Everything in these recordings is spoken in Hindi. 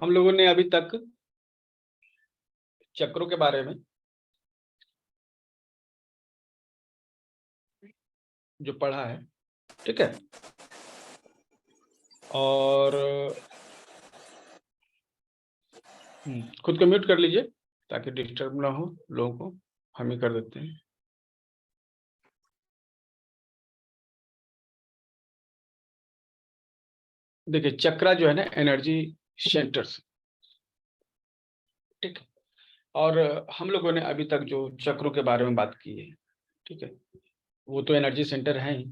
हम लोगों ने अभी तक चक्रों के बारे में जो पढ़ा है, ठीक है, और खुद को म्यूट कर लीजिए ताकि डिस्टर्ब ना हो लोगों को। हम ही कर देते हैं। देखिए, चक्रा जो है ना, एनर्जी सेंटर्स, ठीक है। और हम लोगों ने अभी तक जो चक्रों के बारे में बात की है, ठीक है, वो तो एनर्जी सेंटर है ही,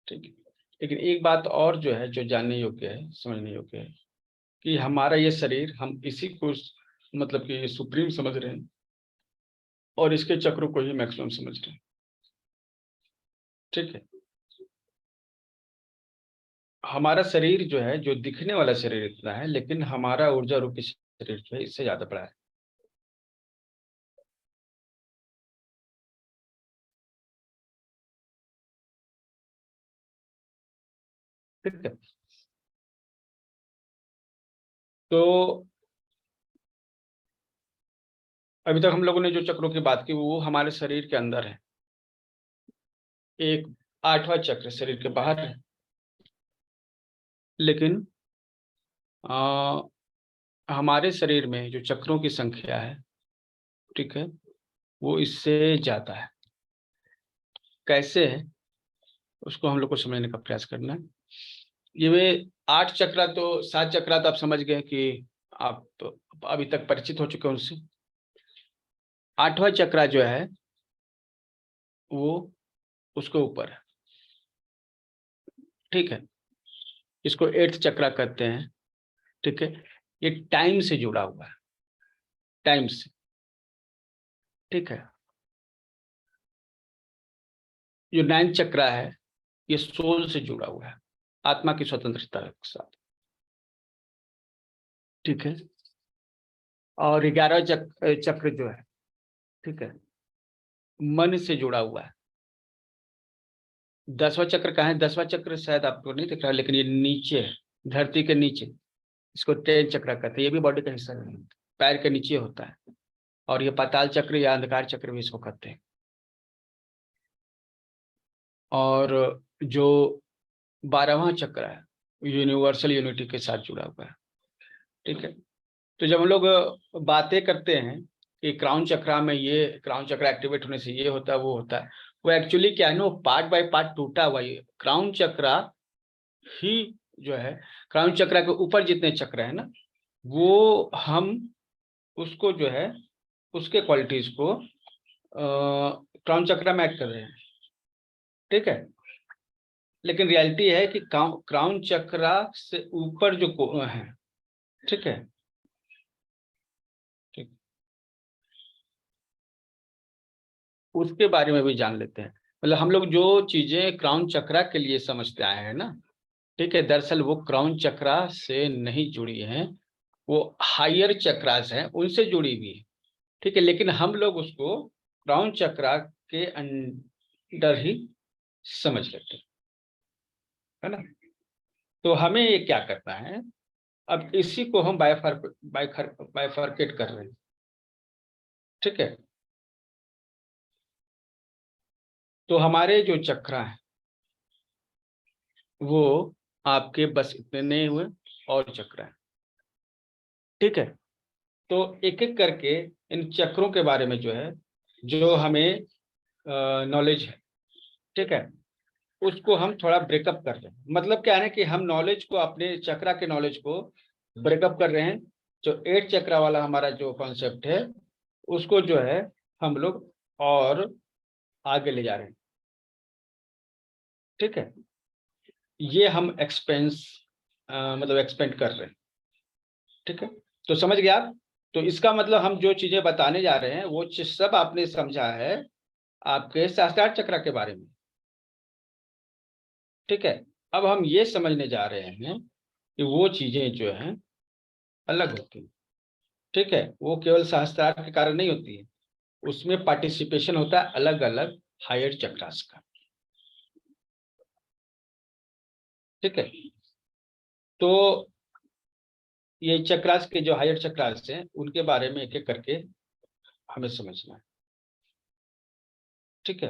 ठीक है। लेकिन एक बात और जो है, जो जानने योग्य है, समझने योग्य है, कि हमारा ये शरीर, हम इसी को मतलब कि सुप्रीम समझ रहे हैं और इसके चक्रों को ही मैक्सिमम समझ रहे हैं, ठीक है। हमारा शरीर जो है, जो दिखने वाला शरीर इतना है, लेकिन हमारा ऊर्जा रूपी शरीर जो है इससे ज्यादा बड़ा है, ठीक है। तो अभी तक हम लोगों ने जो चक्रों की बात की वो हमारे शरीर के अंदर है। एक आठवां चक्र शरीर के बाहर है, लेकिन आ, हमारे शरीर में जो चक्रों की संख्या है, ठीक है, वो इससे ज्यादा है। कैसे है, उसको हम लोग को समझने का प्रयास करना है। ये वे 8 चक्रा, तो 7 चक्रा तो आप समझ गए कि आप अभी तक परिचित हो चुके हैं उनसे। 8वां चक्रा जो है वो उसके ऊपर है, ठीक है। इसको 8th चक्रा कहते हैं, ठीक है। ये टाइम से जुड़ा हुआ है, टाइम से, ठीक है। जो 9th चक्रा है ये सोल से जुड़ा हुआ है, आत्मा की स्वतंत्रता के साथ, ठीक है। और 11वां चक्र जो है, ठीक है, मन से जुड़ा हुआ है। 10वां चक्र कहाँ है? 10वां चक्र शायद आपको नहीं दिख रहा, लेकिन ये नीचे है, धरती के नीचे। इसको 10 चक्र कहते हैं। ये भी बॉडी का हिस्सा नहीं, पैर के नीचे होता है। और ये पाताल चक्र या अंधकार चक्र भी इसको कहते हैं। और जो 12वां चक्र है यूनिवर्सल यूनिटी के साथ जुड़ा हुआ है, ठीक है। तो जब हम लोग बातें करते हैं कि क्राउन चक्रा में ये, क्राउन चक्र एक्टिवेट होने से ये होता है, वो होता है, वो एक्चुअली क्या है ना, वो पार्ट बाय पार्ट टूटा हुआ है। क्राउन चक्रा ही जो है, क्राउन चक्रा के ऊपर जितने चक्र है ना, वो हम उसको जो है, उसके क्वालिटीज को क्राउन चक्रा में ऐड कर रहे हैं, ठीक है। लेकिन रियलिटी है कि क्राउन चक्रा से ऊपर जो है, ठीक है, ठीक, उसके बारे में भी जान लेते हैं। मतलब हम लोग जो चीजें क्राउन चक्रा के लिए समझते आए हैं ना, ठीक है, दरअसल वो क्राउन चक्रा से नहीं जुड़ी हैं, वो हायर चक्रास हैं, उनसे जुड़ी हुई है, ठीक है। लेकिन हम लोग उसको क्राउन चक्रा के अंडर ही समझ लेते हैं, है ना। तो हमें ये क्या करना है, अब इसी को हम बाइफरकेट कर रहे हैं, ठीक है। तो हमारे जो चक्र हैं वो आपके बस इतने नहीं हुए, और चक्र हैं, ठीक है। तो एक एक करके इन चक्रों के बारे में जो है, जो हमें नॉलेज है, ठीक है, उसको हम थोड़ा ब्रेकअप कर रहे हैं। मतलब क्या है कि हम नॉलेज को, अपने चक्रा के नॉलेज को ब्रेकअप कर रहे हैं। जो 8 चक्रा वाला हमारा जो कॉन्सेप्ट है, उसको जो है हम लोग और आगे ले जा रहे हैं, ठीक है। ये हम मतलब एक्सपेंड कर रहे हैं, ठीक है। तो समझ गया आप? तो इसका मतलब हम जो चीजें बताने जा रहे हैं वो सब आपने समझा है आपके सहस्त्रार चक्र के बारे में, ठीक है। अब हम ये समझने जा रहे हैं कि वो चीजें जो हैं अलग होती हैं, ठीक है। वो केवल सहस्त्रार के कारण नहीं होती है, उसमें पार्टिसिपेशन होता है अलग अलग हायर चक्रास का, ठीक है। तो ये चक्रास के जो हायर चक्रास हैं उनके बारे में एक एक करके हमें समझना है, ठीक है।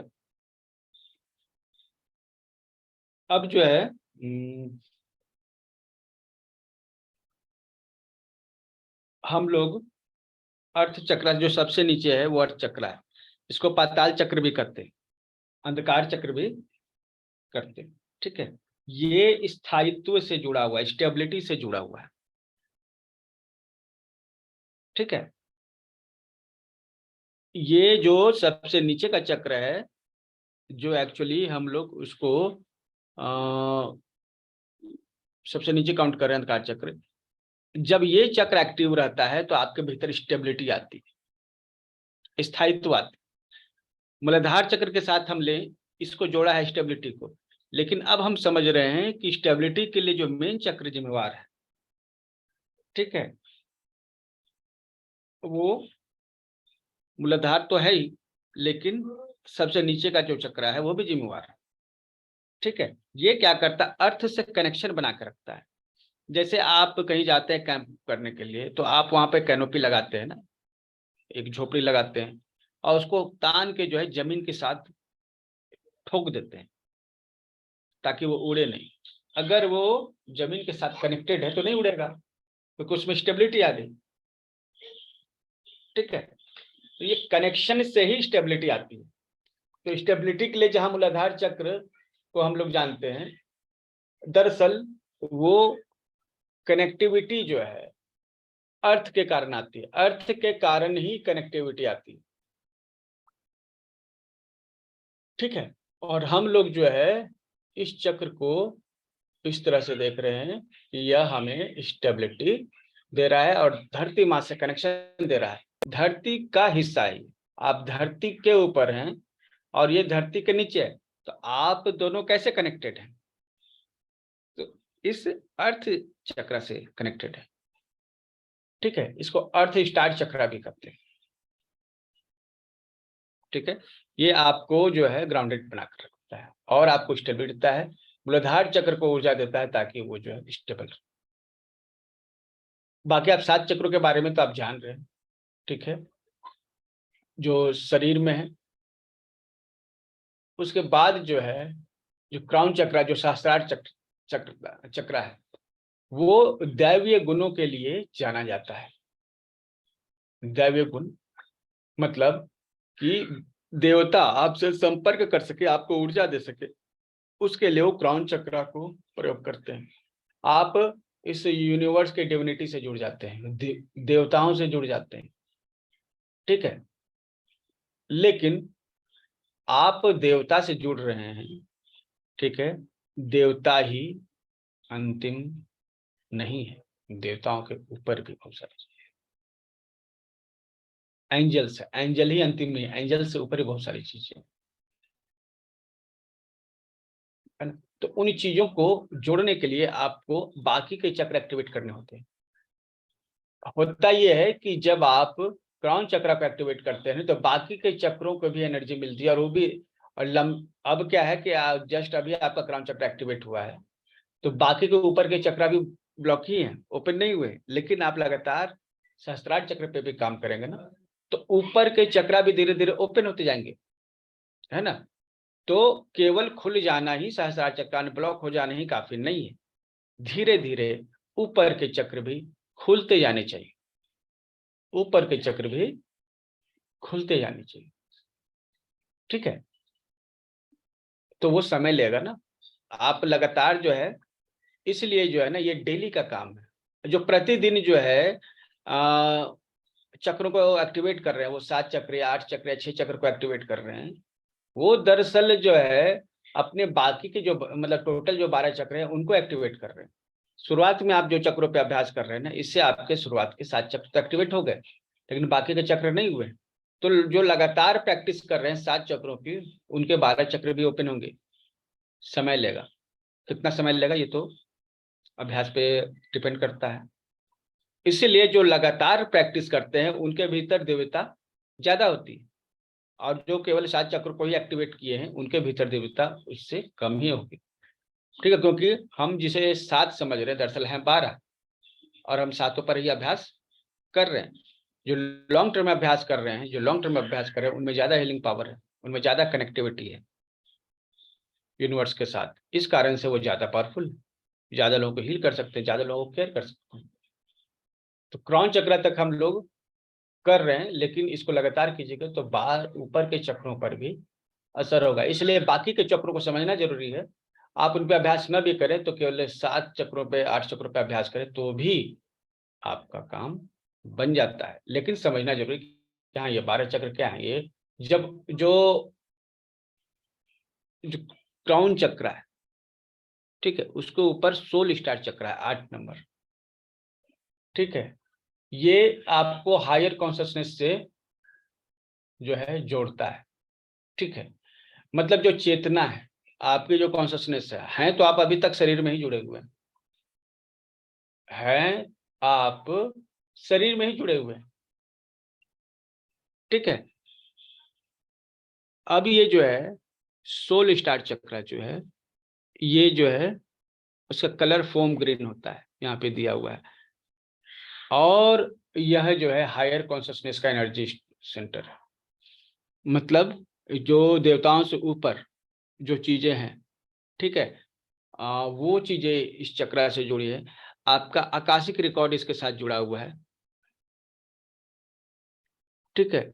अब जो है हम लोग अर्थ चक्र जो सबसे नीचे है वो अर्थ चक्र है, इसको पाताल चक्र भी करते हैं, अंधकार चक्र भी करते हैं, ठीक है। ये स्थायित्व से जुड़ा हुआ है, स्टेबिलिटी से जुड़ा हुआ है, ठीक है। ये जो सबसे नीचे का चक्र है, जो एक्चुअली हम लोग उसको सबसे नीचे काउंट कर रहे हैं अंधकार चक्र। जब ये चक्र एक्टिव रहता है तो आपके भीतर स्टेबिलिटी आती है, स्थायित्व आती है। मूलाधार चक्र के साथ हम लें, इसको जोड़ा है स्टेबिलिटी को, लेकिन अब हम समझ रहे हैं कि स्टेबिलिटी के लिए जो मेन चक्र जिम्मेवार है, ठीक है, वो मूलाधार तो है ही, लेकिन सबसे नीचे का जो चक्र है वो भी जिम्मेवार है, ठीक है। ये क्या करता है, अर्थ से कनेक्शन बना कर रखता है। जैसे आप कहीं जाते हैं कैंप करने के लिए, तो आप वहां पे कैनोपी लगाते हैं ना, एक झोपड़ी लगाते हैं और उसको तान के जो है जमीन के साथ ठोक देते हैं ताकि वो उड़े नहीं। अगर वो जमीन के साथ कनेक्टेड है तो नहीं उड़ेगा, क्योंकि उसमें स्टेबिलिटी आ गई, ठीक है। तो ये कनेक्शन से ही स्टेबिलिटी आती है। तो स्टेबिलिटी के लिए जहां मूलाधार चक्र को हम लोग जानते हैं, दरअसल वो कनेक्टिविटी जो है अर्थ के कारण आती है, अर्थ के कारण ही कनेक्टिविटी आती है, ठीक है। और हम लोग जो है इस चक्र को इस तरह से देख रहे हैं कि यह हमें स्टेबिलिटी दे रहा है और धरती माँ से कनेक्शन दे रहा है। धरती का हिस्सा है, आप धरती के ऊपर हैं और ये धरती के नीचे है, तो आप दोनों कैसे कनेक्टेड हैं? तो इस अर्थ चक्र से कनेक्टेड है, ठीक है। इसको अर्थ स्टार चक्र भी कहते हैं, ठीक है। ये आपको जो है ग्राउंडेड बना कर रखता है और आपको स्टेबिलिटी देता है, मूलाधार चक्र को ऊर्जा देता है ताकि वो जो है स्टेबल रहे। बाकी आप 7 चक्रों के बारे में तो आप जान रहे हैं, ठीक है, जो शरीर में है। उसके बाद जो है जो क्राउन चक्र, जो सहस्त्रार चक्र है, वो दैवीय गुणों के लिए जाना जाता है। दैवीय गुण मतलब कि देवता आपसे संपर्क कर सके, आपको ऊर्जा दे सके, उसके लिए वो क्राउन चक्र को प्रयोग करते हैं। आप इस यूनिवर्स के डिविनिटी से जुड़ जाते हैं, देवताओं से जुड़ जाते हैं, ठीक है। लेकिन आप देवता से जुड़ रहे हैं, ठीक है, देवता ही अंतिम नहीं है, देवताओं के ऊपर भी बहुत सारी चीजें, एंजल्स है, एंजल ही अंतिम नहीं, एंजल से ऊपर ही बहुत सारी चीजें, है ना। तो उन चीजों को जोड़ने के लिए आपको बाकी के चक्र एक्टिवेट करने होते हैं। होता यह है कि जब आप क्राउन चक्र को एक्टिवेट करते हैं तो बाकी के चक्रों को भी एनर्जी मिलती है, और वो भी अब क्या है कि जस्ट अभी आपका क्राउन चक्र एक्टिवेट हुआ है, तो बाकी के ऊपर के चक्र भी ब्लॉक ही हैं, ओपन नहीं हुए, लेकिन आप लगातार सहस्त्रार चक्र पे भी काम करेंगे ना, तो ऊपर के चक्र भी धीरे धीरे ओपन होते जाएंगे, है ना। तो केवल खुल जाना ही सहस्त्रार चक्र, ब्लॉक हो जाना ही काफी नहीं है, धीरे धीरे ऊपर के चक्र भी खुलते जाने चाहिए, ऊपर के चक्र भी खुलते जाने चाहिए, ठीक है। तो वो समय लेगा ना, आप लगातार जो है, इसलिए जो है ना ये डेली का काम है। जो प्रतिदिन जो है चक्रों को एक्टिवेट कर रहे हैं, वो 7 चक्र या 8 चक्र या 6 चक्र को एक्टिवेट कर रहे हैं, वो दरअसल जो है अपने बाकी के जो मतलब टोटल जो 12 चक्र हैं उनको एक्टिवेट कर रहे हैं। शुरुआत में आप जो चक्रों पे अभ्यास कर रहे हैं ना, इससे आपके शुरुआत के 7 चक्र तो एक्टिवेट हो गए, लेकिन बाकी के चक्र नहीं हुए। तो जो लगातार प्रैक्टिस कर रहे हैं 7 चक्रों की, उनके 12 चक्र भी ओपन होंगे। समय लेगा, कितना समय लेगा ये तो अभ्यास पे डिपेंड करता है। इसीलिए जो लगातार प्रैक्टिस करते हैं उनके भीतर दिव्यता ज्यादा होती है, और जो केवल 7 चक्र को ही एक्टिवेट किए हैं उनके भीतर दिव्यता उससे कम ही होगी, ठीक है। क्योंकि हम जिसे 7 समझ रहे हैं दरअसल है 12, और हम सातों पर ही अभ्यास कर रहे हैं। जो लॉन्ग टर्म अभ्यास कर रहे हैं, उनमें ज्यादा हीलिंग पावर है, उनमें ज्यादा कनेक्टिविटी है यूनिवर्स के साथ। इस कारण से वो ज्यादा पावरफुल है, ज्यादा लोगों को हील कर सकते हैं, ज्यादा लोगों को केयर कर सकते हैं। तो क्राउन चक्र तक हम लोग कर रहे हैं, लेकिन इसको लगातार कीजिएगा तो बाहर ऊपर के चक्रों पर भी असर होगा। इसलिए बाकी के चक्रों को समझना जरूरी है। आप उन पे अभ्यास न भी करें तो केवल 7 चक्रों पे, 8 चक्रों पे अभ्यास करें तो भी आपका काम बन जाता है। लेकिन समझना जरूरी कि हाँ, ये 12 चक्र क्या है। ये जब जो क्राउन चक्र है, ठीक है, उसके ऊपर सोल स्टार चक्र है 8 नंबर, ठीक है। ये आपको हायर कॉन्शियसनेस से जो है जोड़ता है, ठीक है। मतलब जो चेतना है, आपकी जो कॉन्शियसनेस है तो आप अभी तक शरीर में ही जुड़े हुए हैं, आप शरीर में ही जुड़े हुए हैं, ठीक है। अब ये जो है सोल स्टार चक्र जो है, ये जो है उसका कलर फोम ग्रीन होता है, यहाँ पे दिया हुआ है। और यह जो है हायर कॉन्शियसनेस का एनर्जी सेंटर है। मतलब जो देवताओं से ऊपर जो चीजें हैं, ठीक है, वो चीजें इस चक्र से जुड़ी है। आपका आकाशिक रिकॉर्ड इसके साथ जुड़ा हुआ है, ठीक है।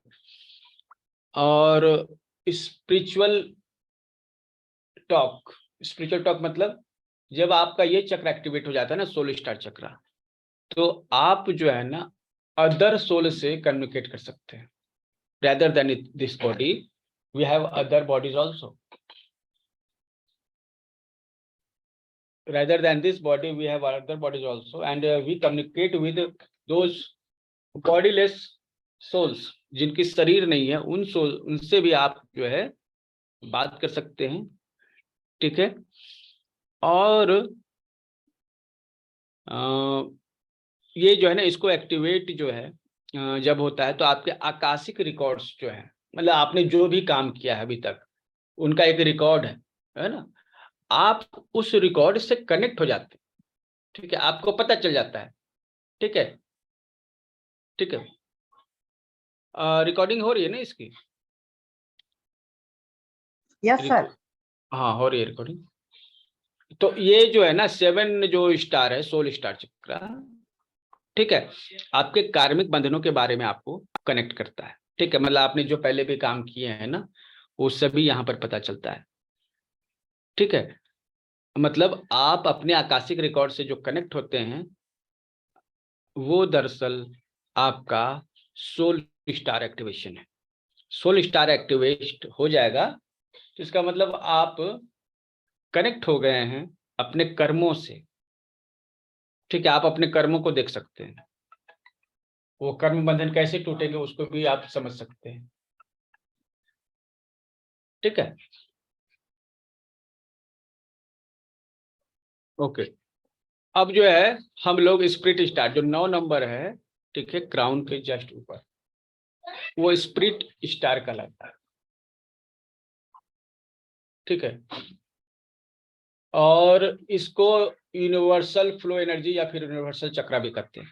और स्पिरिचुअल टॉक मतलब जब आपका ये चक्र एक्टिवेट हो जाता है ना, सोल स्टार चक्र, तो आप जो है ना अदर सोल से कम्युनिकेट कर सकते हैं। rather than this body, we have other bodies also. Rather than this body, we have other bodies also, and we communicate with those bodiless souls, जिनकी शरीर नहीं है, उनसे भी आप जो है बात कर सकते हैं, ठीक है। और ये जो है ना, इसको एक्टिवेट जो है जब होता है तो आपके आकाशिक रिकॉर्ड्स जो है, मतलब आपने जो भी काम किया है अभी तक, उनका एक रिकॉर्ड है ना, आप उस रिकॉर्ड से कनेक्ट हो जाते हैं, ठीक है। आपको पता चल जाता है, ठीक है, ठीक है। रिकॉर्डिंग हो रही है ना इसकी? Yes sir. हाँ, हो रही है रिकॉर्डिंग। तो ये जो है ना 7 जो स्टार है, सोल स्टार चक्र, ठीक है, आपके कार्मिक बंधनों के बारे में आपको कनेक्ट करता है, ठीक है। मतलब आपने जो पहले भी काम किए हैं ना, वो सभी यहाँ पर पता चलता है, ठीक है। मतलब आप अपने आकाशिक रिकॉर्ड से जो कनेक्ट होते हैं, वो दरअसल आपका सोल स्टार एक्टिवेशन है। सोल स्टार एक्टिवेट हो जाएगा तो इसका मतलब आप कनेक्ट हो गए हैं अपने कर्मों से, ठीक है। आप अपने कर्मों को देख सकते हैं, वो कर्म बंधन कैसे टूटेंगे उसको भी आप समझ सकते हैं, ठीक है। ओके। अब जो है हम लोग स्पिरिट स्टार जो 9 नंबर है, ठीक है, क्राउन के जस्ट ऊपर, वो स्पिरिट स्टार कहलाता है, ठीक है। और इसको यूनिवर्सल फ्लो एनर्जी या फिर यूनिवर्सल चक्रा भी कहते हैं,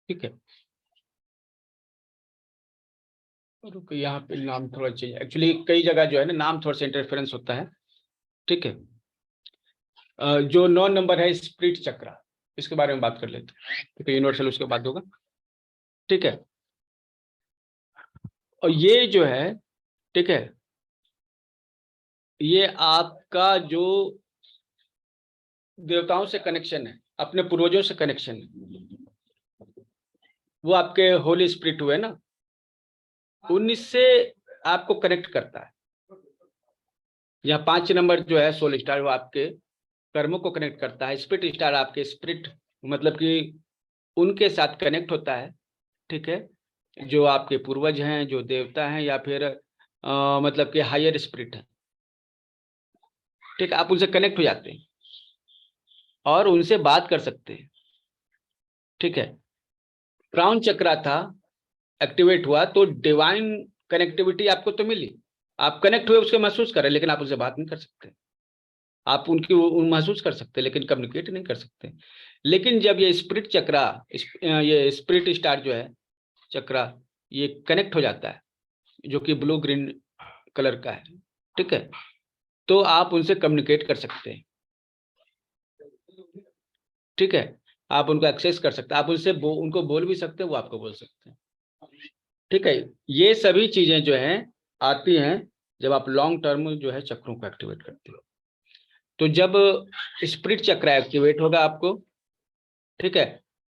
ठीक है। रुको, यहाँ पे नाम थोड़ा चेंज, एक्चुअली कई जगह जो है ना नाम थोड़ा सा इंटरफेरेंस होता है, ठीक है। जो 9 नंबर है स्पिरिट चक्रा, इसके बारे में बात कर लेते हैं, ठीक है। यूनिवर्सल उसके बाद होगा, ठीक है। और ये जो है, ठीक है, ये आपका जो देवताओं से कनेक्शन है, अपने पूर्वजों से कनेक्शन है, वो आपके होली स्पिरिट हुए ना, उनसे आपको कनेक्ट करता है। यहाँ 5 नंबर जो है सोल स्टार, वो आपके कर्मों को कनेक्ट करता है। स्पिरिट स्टार आपके स्पिरिट, मतलब कि उनके साथ कनेक्ट होता है, ठीक है, जो आपके पूर्वज हैं, जो देवता हैं, या फिर मतलब कि हायर स्पिरिट है, ठीक है। आप उनसे कनेक्ट हो जाते हैं और उनसे बात कर सकते हैं, ठीक है। क्राउन चक्रा था, एक्टिवेट हुआ तो डिवाइन कनेक्टिविटी आपको तो मिली, आप कनेक्ट हुए, उसके महसूस करें, लेकिन आप उनसे बात नहीं कर सकते, आप उनकी महसूस कर सकते हैं लेकिन कम्युनिकेट नहीं कर सकते। लेकिन जब ये स्पिरिट चक्रा, ये स्पिरिट स्टार जो है चक्रा, ये कनेक्ट हो जाता है, जो कि ब्लू ग्रीन कलर का है, ठीक है, तो आप उनसे कम्युनिकेट कर सकते हैं, ठीक है, आप उनको एक्सेस कर सकते हैं, आप उनसे उनको बोल भी सकते हैं, वो आपको बोल सकते हैं, ठीक है। ये सभी चीजें जो हैं आती हैं जब आप लॉन्ग टर्म जो है चक्रों को एक्टिवेट करते हो। तो जब स्पिरिट चक्र एक्टिवेट होगा आपको, ठीक है,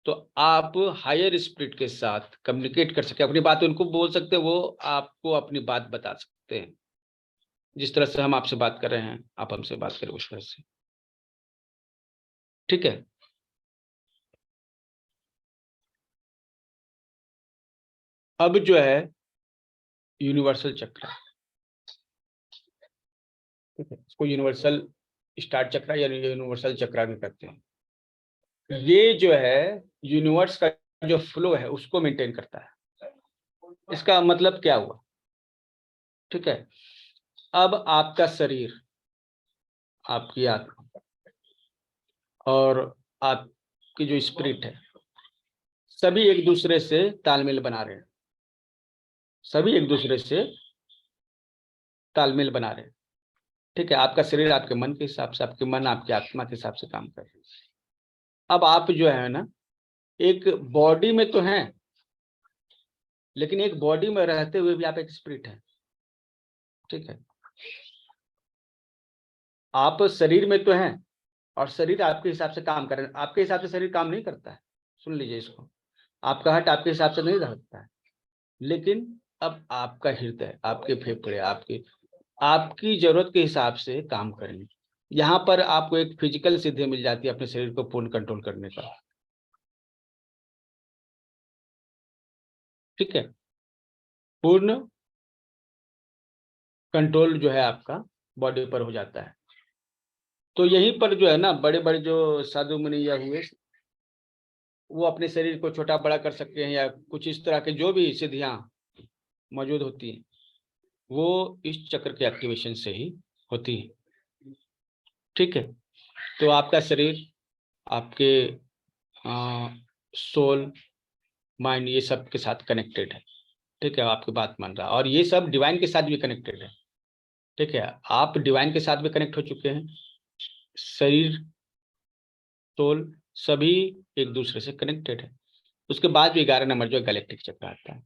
तो आप हायर स्पिरिट के साथ कम्युनिकेट कर सकते हैं, अपनी बात उनको बोल सकते हैं, वो आपको अपनी बात बता सकते हैं। जिस तरह से हम आपसे बात कर रहे हैं, आप हमसे बात करें उस तरह से, ठीक है। अब जो है यूनिवर्सल चक्र, ठीक है, इसको यूनिवर्सल स्टार चक्र या यूनिवर्सल चक्र भी कहते हैं। ये जो है यूनिवर्स का जो फ्लो है उसको मेंटेन करता है। इसका मतलब क्या हुआ, ठीक है। अब आपका शरीर, आपकी आत्मा और आपकी जो स्पिरिट है, सभी एक दूसरे से तालमेल बना रहे हैं, सभी एक दूसरे से तालमेल बना रहे हैं, ठीक है। आपका शरीर आपके मन के हिसाब से, आपके मन आपकी आत्मा के हिसाब से काम कर रहे हैं। अब आप जो है ना एक बॉडी में तो हैं, लेकिन एक बॉडी में रहते हुए भी आप एक स्पिरिट है, ठीक है। आप शरीर में तो हैं और शरीर आपके हिसाब से काम कर रहे हैं, आपके हिसाब से शरीर काम नहीं करता है, सुन लीजिए इसको। आपका हार्ट आपके हिसाब से नहीं रहता है, लेकिन अब आपका हृदय, आपके फेफड़े, आपकी जरूरत के हिसाब से काम करेंगे। यहाँ पर आपको एक फिजिकल सिद्धि मिल जाती है अपने शरीर को पूर्ण कंट्रोल करने का, ठीक है। पूर्ण कंट्रोल जो है आपका बॉडी पर हो जाता है। तो यहीं पर जो है ना बड़े बड़े जो साधु मुनि या हुए, वो अपने शरीर को छोटा बड़ा कर सकते हैं, या कुछ इस तरह के जो भी सिद्धियां मौजूद होती हैं वो इस चक्र के एक्टिवेशन से ही होती है, ठीक है। तो आपका शरीर, आपके सोल, माइंड, ये सब के साथ कनेक्टेड है, ठीक है। आपकी बात मान रहा है और ये सब डिवाइन के साथ भी कनेक्टेड है, ठीक है। आप डिवाइन के साथ भी कनेक्ट हो चुके हैं, शरीर, सोल सभी एक दूसरे से कनेक्टेड है। उसके बाद भी 11 नंबर जो गैलेक्टिक चक्र आता है,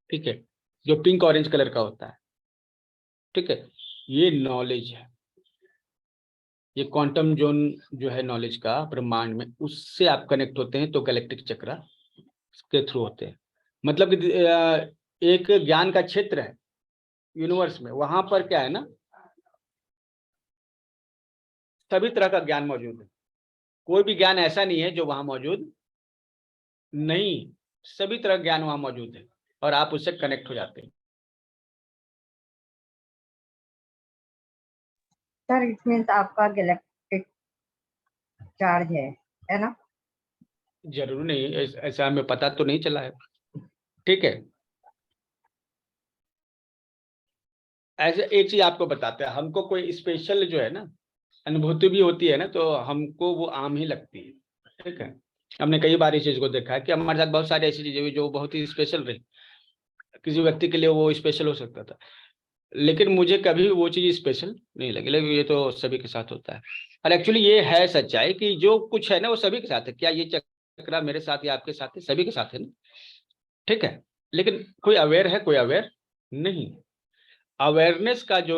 ठीक है, जो पिंक ऑरेंज कलर का होता है, ठीक है। ये नॉलेज है, ये क्वांटम जोन जो है नॉलेज का ब्रह्मांड में, उससे आप कनेक्ट होते हैं तो गैलेक्टिक चक्र के थ्रू होते हैं। मतलब कि एक ज्ञान का क्षेत्र है यूनिवर्स में, वहां पर क्या है ना सभी तरह का ज्ञान मौजूद है, कोई भी ज्ञान ऐसा नहीं है जो वहां मौजूद नहीं, सभी तरह ज्ञान वहां मौजूद है और आप उससे कनेक्ट हो जाते हैं। सर इट मीन्स आपका गैलेक्टिक चार्ज है ना? जरूर नहीं, ऐसा हमें पता तो नहीं चला है, ठीक है। ऐसे एक चीज आपको बताते हैं, हमको कोई स्पेशल जो है ना अनुभूति भी होती है ना, तो हमको वो आम ही लगती है, ठीक है। हमने कई बार इस चीज को देखा है कि हमारे साथ बहुत सारी ऐसी चीजें हुई जो बहुत ही स्पेशल रही, किसी व्यक्ति के लिए वो स्पेशल हो सकता था, लेकिन मुझे कभी वो चीज स्पेशल नहीं लगी, लेकिन ये तो सभी के साथ होता है। और एक्चुअली ये है सच्चाई कि जो कुछ है ना वो सभी के साथ है। क्या ये चक्रा मेरे साथ या आपके साथ है? सभी के साथ है ना, ठीक है। लेकिन कोई अवेयर है, कोई अवेयर नहीं। अवेयरनेस का जो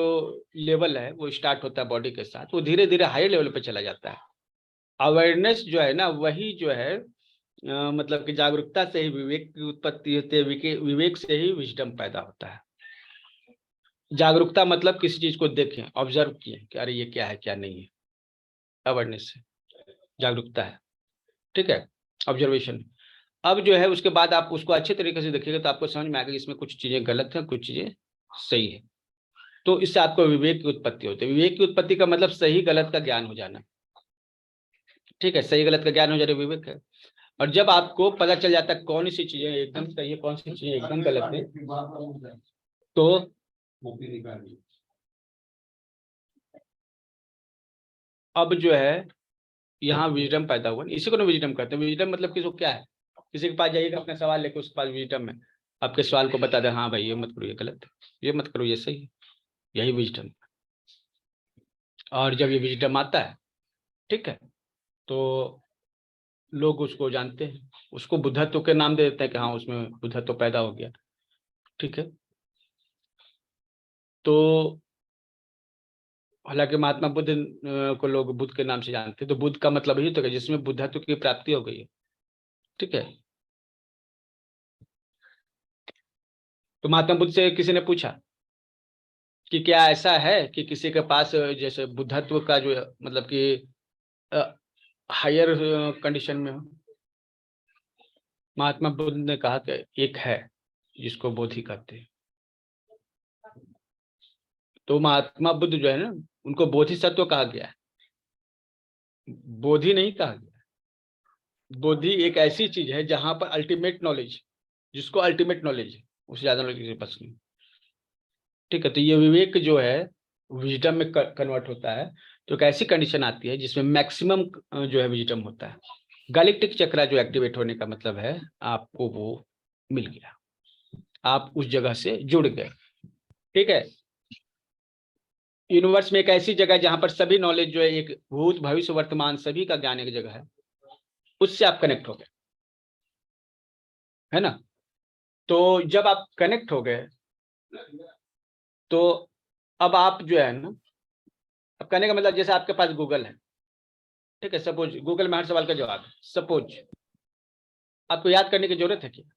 लेवल है वो स्टार्ट होता है बॉडी के साथ, वो धीरे धीरे हाई लेवल पे चला जाता है। अवेयरनेस जो है ना वही जो है मतलब कि जागरूकता से ही विवेक की उत्पत्ति होती है, विवेक से ही विजडम पैदा होता है। जागरूकता मतलब किसी चीज को देखें, ऑब्जर्व किए कि अरे ये क्या है क्या नहीं है, अवेयरनेस से जागरूकता है, ठीक है, ऑब्जर्वेशन। अब जो है उसके बाद आप उसको अच्छे तरीके से देखिएगा तो आपको समझ में आएगा इसमें कुछ चीजें गलत हैं, कुछ चीजें सही है। तो इससे आपको विवेक की उत्पत्ति होती है। विवेक की उत्पत्ति का मतलब सही गलत का ज्ञान हो जाना, ठीक है, सही गलत का ज्ञान हो जाना विवेक है। और जब आपको पता चल जाता है कौन सी चीजें एकदम सही है, कौन सी चीजें एकदम गलत है, तो अब जो है यहाँ विजडम पैदा हुआ, इसी को ना विजडम कहते हैं। विजडम मतलब किसी को क्या है, किसी के पास जाइएगा अपना सवाल लेकर, उसके पास विजडम है, आपके सवाल को बता दे, हाँ भाई ये मत करो, ये गलत है, ये मत करो, ये सही है, यही विजडम। और जब ये विजडम आता है, ठीक है, तो लोग उसको जानते हैं, उसको बुद्धत्व के नाम दे देते हैं कि हाँ उसमें बुद्धत्व पैदा हो गया, ठीक है। तो हालांकि महात्मा बुद्ध को लोग बुद्ध के नाम से जानते हैं, तो बुद्ध का मतलब यही तो है जिसमें बुद्धत्व की प्राप्ति हो गई है, ठीक है। तो महात्मा बुद्ध से किसी ने पूछा कि क्या ऐसा है कि किसी के पास जैसे बुद्धत्व का जो मतलब कि हायर कंडीशन में हो। महात्मा बुद्ध ने कहा कि एक है जिसको बोधि कहते हैं। तो महात्मा बुद्ध जो है ना, उनको बोधिसत्व कहा गया है, बोधि नहीं कहा गया। बोधि एक ऐसी चीज है जहां पर अल्टीमेट नॉलेज, जिसको अल्टीमेट नॉलेज है, उससे ज्यादा नॉलेज किसी के पास नहीं, ठीक है। तो ये विवेक जो है विजडम में कन्वर्ट होता है, तो एक ऐसी कंडीशन आती है जिसमें मैक्सिमम जो है विजडम होता है। गैलेक्टिक चक्र जो एक्टिवेट होने का मतलब है आपको वो मिल गया, आप उस जगह से जुड़ गए, ठीक है। यूनिवर्स में एक ऐसी जगह जहां पर सभी नॉलेज जो है, एक भूत भविष्य वर्तमान सभी का ज्ञान एक जगह है, उससे आप कनेक्ट हो गए, है ना। तो जब आप कनेक्ट हो गए, तो अब आप जो है ना, अब कहने का मतलब जैसे आपके पास गूगल है, ठीक है, सपोज गूगल में हर सवाल का जवाब है, सपोज आपको याद करने की जरूरत है क्या?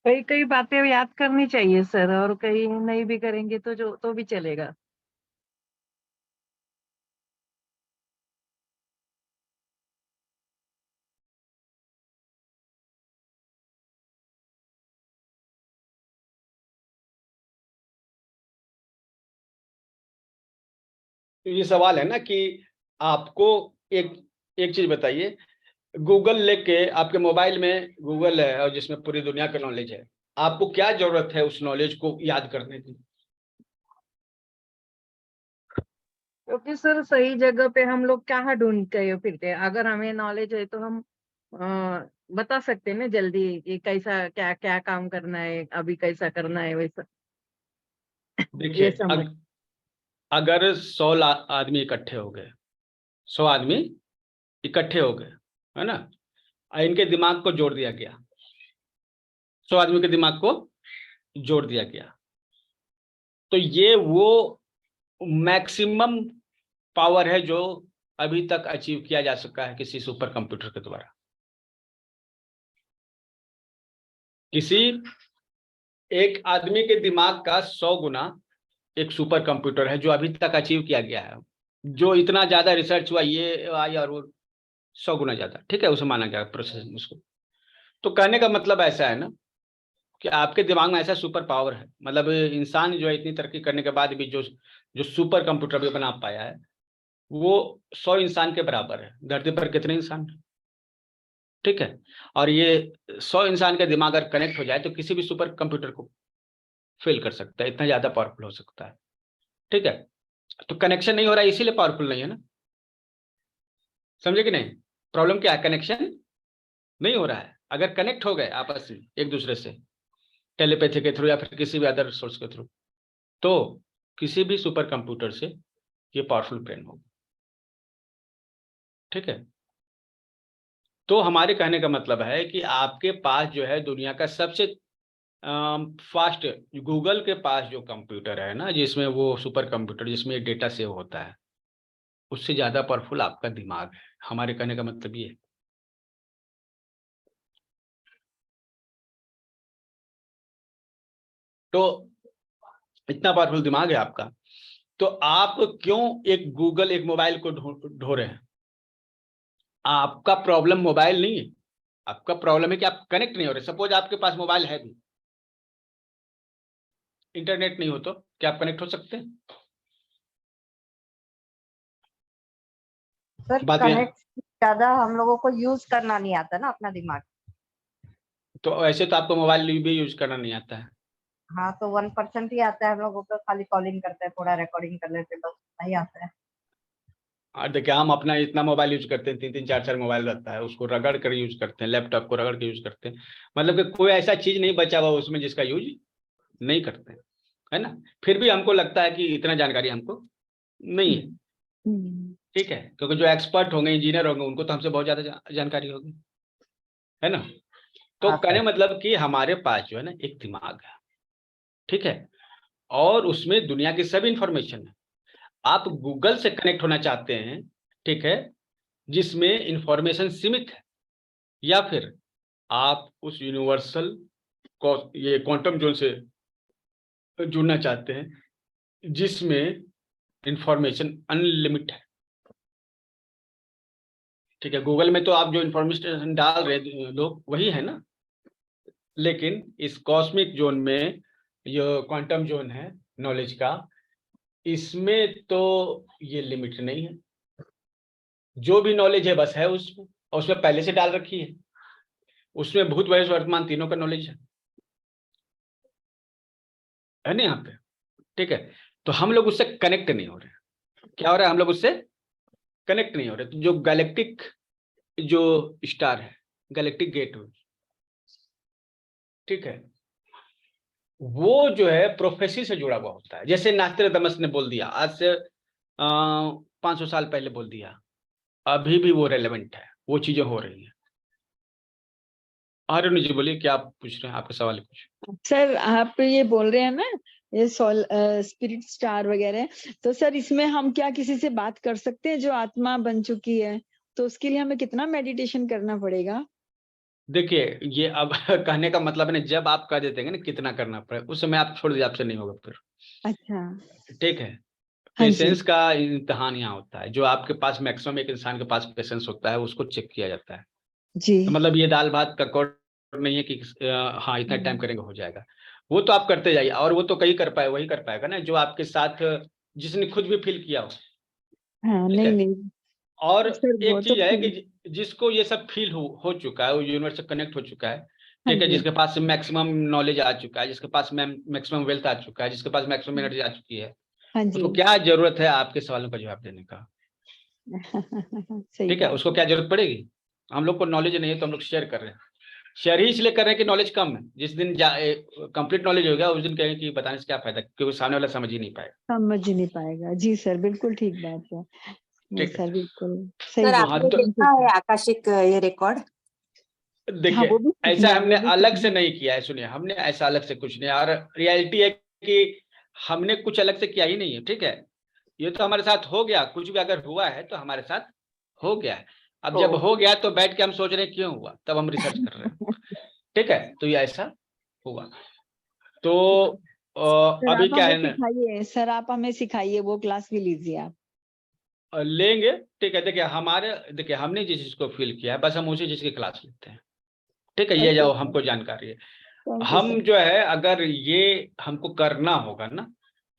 कई कई बातें याद करनी चाहिए सर, और कई नहीं भी करेंगे तो जो तो भी चलेगा। तो ये सवाल है ना कि आपको एक एक चीज बताइए, गूगल लेके आपके मोबाइल में गूगल है और जिसमें पूरी दुनिया का नॉलेज है, आपको क्या जरूरत है उस नॉलेज को याद करने की? क्योंकि सर सही जगह पे हम लोग कहाँ ढूंढते हैं फिरते हैं, अगर हमें नॉलेज है तो हम बता सकते हैं ना जल्दी कि कैसा क्या क्या काम करना है, अभी कैसा करना है वैसा। देखिए ये समझ। अगर 100 आदमी इकट्ठे हो गए, 100 आदमी इकट्ठे हो गए, है ना, और इनके दिमाग को जोड़ दिया गया, 100 आदमी के दिमाग को जोड़ दिया गया, तो ये वो मैक्सिमम पावर है जो अभी तक अचीव किया जा सका है किसी सुपर कंप्यूटर के द्वारा। किसी एक आदमी के दिमाग का 100 गुना एक सुपर कंप्यूटर है जो अभी तक अचीव किया गया है, जो इतना ज्यादा रिसर्च हुआ ये आई और वो 100 गुना ज्यादा, ठीक है, उसे माना गया प्रोसेस उसको। तो कहने का मतलब ऐसा है ना कि आपके दिमाग में ऐसा सुपर पावर है, मतलब इंसान जो है इतनी तरक्की करने के बाद भी जो जो सुपर कंप्यूटर भी बना पाया है वो 100 इंसान के बराबर है। धरती पर कितने इंसान हैं? ठीक है, और ये 100 इंसान का दिमाग अगर कनेक्ट हो जाए तो किसी भी सुपर कंप्यूटर को फेल कर सकता है, इतना ज्यादा पावरफुल हो सकता है, ठीक है। तो कनेक्शन नहीं हो रहा है इसीलिए पावरफुल नहीं है ना, समझे कि नहीं? प्रॉब्लम क्या है, कनेक्शन नहीं हो रहा है। अगर कनेक्ट हो गए आपस में एक दूसरे से टेलीपैथी के थ्रू या फिर किसी भी अदर सोर्स के थ्रू, तो किसी भी सुपर कंप्यूटर से ये पावरफुल ब्रेन होगा, ठीक है। तो हमारे कहने का मतलब है कि आपके पास जो है दुनिया का सबसे फास्ट, गूगल के पास जो कंप्यूटर है ना, जिसमें वो सुपर कंप्यूटर जिसमें डेटा सेव होता है, उससे ज्यादा पावरफुल आपका दिमाग है। हमारे कहने का मतलब ये है। तो इतना पावरफुल दिमाग है आपका, तो आप क्यों एक गूगल एक मोबाइल को ढो रहे हैं? आपका प्रॉब्लम मोबाइल नहीं है, आपका प्रॉब्लम है कि आप कनेक्ट नहीं हो रहे। सपोज आपके पास मोबाइल है भी, इंटरनेट नहीं हो तो क्या आप कनेक्ट हो सकते हैं? सर बात यह, कनेक्ट ज्यादा हम लोगों को यूज करना नहीं आता ना अपना दिमाग। तो ऐसे तो आपको मोबाइल भी यूज करना नहीं आता है। हाँ, तो 1% ही आता है हम लोगों को, खाली कॉलिंग करते हैं, थोड़ा रिकॉर्डिंग कर लेते हैं, बस नहीं आता है। और देखिए हम अपना इतना मोबाइल यूज करते हैं, 3-3 4-4 मोबाइल रहता है, उसको रगड़ कर यूज करते हैं, लैपटॉप को रगड़ के यूज करते हैं। मतलब कि कोई ऐसा चीज नहीं बचा हुआ उसमें जिसका यूज नहीं करते हैं, है ना। फिर भी हमको लगता है कि इतना जानकारी हमको नहीं है। ठीक है, क्योंकि जो एक्सपर्ट होंगे, इंजीनियर होंगे, उनको तो हमसे बहुत ज्यादा जानकारी होगी, है ना। तो हाँ कहने सर। मतलब कि हमारे पास जो है ना एक दिमाग है, ठीक है, और उसमें दुनिया की सभी इंफॉर्मेशन है। आप गूगल से कनेक्ट होना चाहते हैं, ठीक है, जिसमें इंफॉर्मेशन सीमित है, या फिर आप उस यूनिवर्सल ये क्वांटम जोन से जुड़ना चाहते हैं जिसमें इंफॉर्मेशन अनलिमिटेड है। ठीक है, गूगल में तो आप जो इंफॉर्मेशन डाल रहे लोग वही है ना, लेकिन इस कॉस्मिक जोन में, ये क्वांटम जोन है नॉलेज का, इसमें तो ये लिमिट नहीं है। जो भी नॉलेज है बस है उसमें, और उसमें पहले से डाल रखी है। उसमें भूत भविष्य वर्तमान तीनों का नॉलेज है ना यहाँ पे। ठीक है, तो हम लोग उससे कनेक्ट नहीं हो रहे। क्या हो रहा है, हम लोग उससे कनेक्ट नहीं हो रहे। तो जो गैलेक्टिक जो स्टार है, गैलेक्टिक गेटवे, ठीक है, वो जो है प्रोफेसी से जुड़ा हुआ होता है। जैसे नास्ट्राडामस ने बोल दिया आज से 500 साल पहले बोल दिया, अभी भी वो रेलेवेंट है, वो चीजें हो रही हैं। आर्यन जी बोलिए, क्या आप पूछ रहे हैं, आपका सवाल है कुछ। सर आप ये बोल रहे हैं ना, ये स्पिरिट स्टार वगैरह, तो सर इसमें हम क्या किसी से बात कर सकते हैं जो आत्मा बन चुकी है? तो उसके लिए हमें कितना मेडिटेशन करना पड़ेगा? देखिए ये अब कहने का मतलब है ना, जब आप कह देते हैं ना कितना करना पड़े, उस समय आप छोड़ दीजिए, आपसे नहीं होगा फिर। अच्छा। ठीक है, हाँ जी। पेशेंस का इम्तिहान यहाँ होता है। जो आपके पास मैक्सिमम एक इंसान के पास पेशेंस होता है, उसको चेक किया जाता है। जी। तो मतलब ये दाल भात का कौर नहीं है कि हाँ इतना टाइम करेंगे हो जाएगा। वो तो आप करते जाइए, और वो तो कहीं कर पाए, वही कर पाएगा ना जो आपके साथ, जिसने खुद भी फील किया हो। हाँ, ठीक नहीं है, नहीं और सर, वो एक तो चीज है कि ठीक। जिसको ये सब फील हो चुका है, वो यूनिवर्स से कनेक्ट हो चुका है, हाँ ठीक है, जी। जिसके पास मैक्सिमम नॉलेज आ चुका है, जिसके पास मैक्सिमम वेल्थ आ चुका है, जिसके पास मैक्सिमम एनर्जी आ चुकी है, हाँ जी। उसको क्या जरूरत है आपके सवालों का जवाब देने का। सही ठीक है, बात उसको है। क्या जरूरत पड़ेगी। हम लोग को नॉलेज नहीं है तो हम लोग शेयर कर रहे हैं। शेयर ही इसलिए कर रहे हैं कि नॉलेज कम है। जिस दिन कंप्लीट नॉलेज हो गया उस दिन कहेंगे कि बताने से क्या फायदा, क्योंकि सामने वाला समझ ही नहीं पाएगा। समझ ही नहीं पाएगा। जी सर, बिल्कुल ठीक बात है। नहीं ठीक है, सर, बिल्कुल सही सर बोल हाँ आपने रहे तो हैं। देखा है आकाशिक ये रिकॉर्ड? हाँ, वो देखिए भी सीखना ऐसा है, वो हमने भी अलग सीखना से है। नहीं किया है। सुनिए, हमने ऐसा अलग से कुछ नहीं, और रियलिटी है कि हमने कुछ अलग से किया ही नहीं है। ठीक है, ये तो हमारे साथ हो गया, कुछ भी अगर हुआ है तो हमारे साथ हो गया है। अब जब हो गया तो बैठ के हम सोच रहे हैं क्यों हुआ, तब हम रिसर्च कर रहे हैं। ठीक है, तो ये ऐसा हुआ। तो सर अभी आप क्या हमें है ना, सिखाइए, सर आप हमें सिखाइए, वो क्लास भी लीजिए आप। लेंगे। ठीक है, देखिए हमने जिस चीज को फील किया है बस हम उसी चीज की क्लास लेते हैं। ठीक है, ये ओके जो सर। हमको जानकारी है, थैंक यू हम सर। जो है अगर ये हमको करना होगा ना,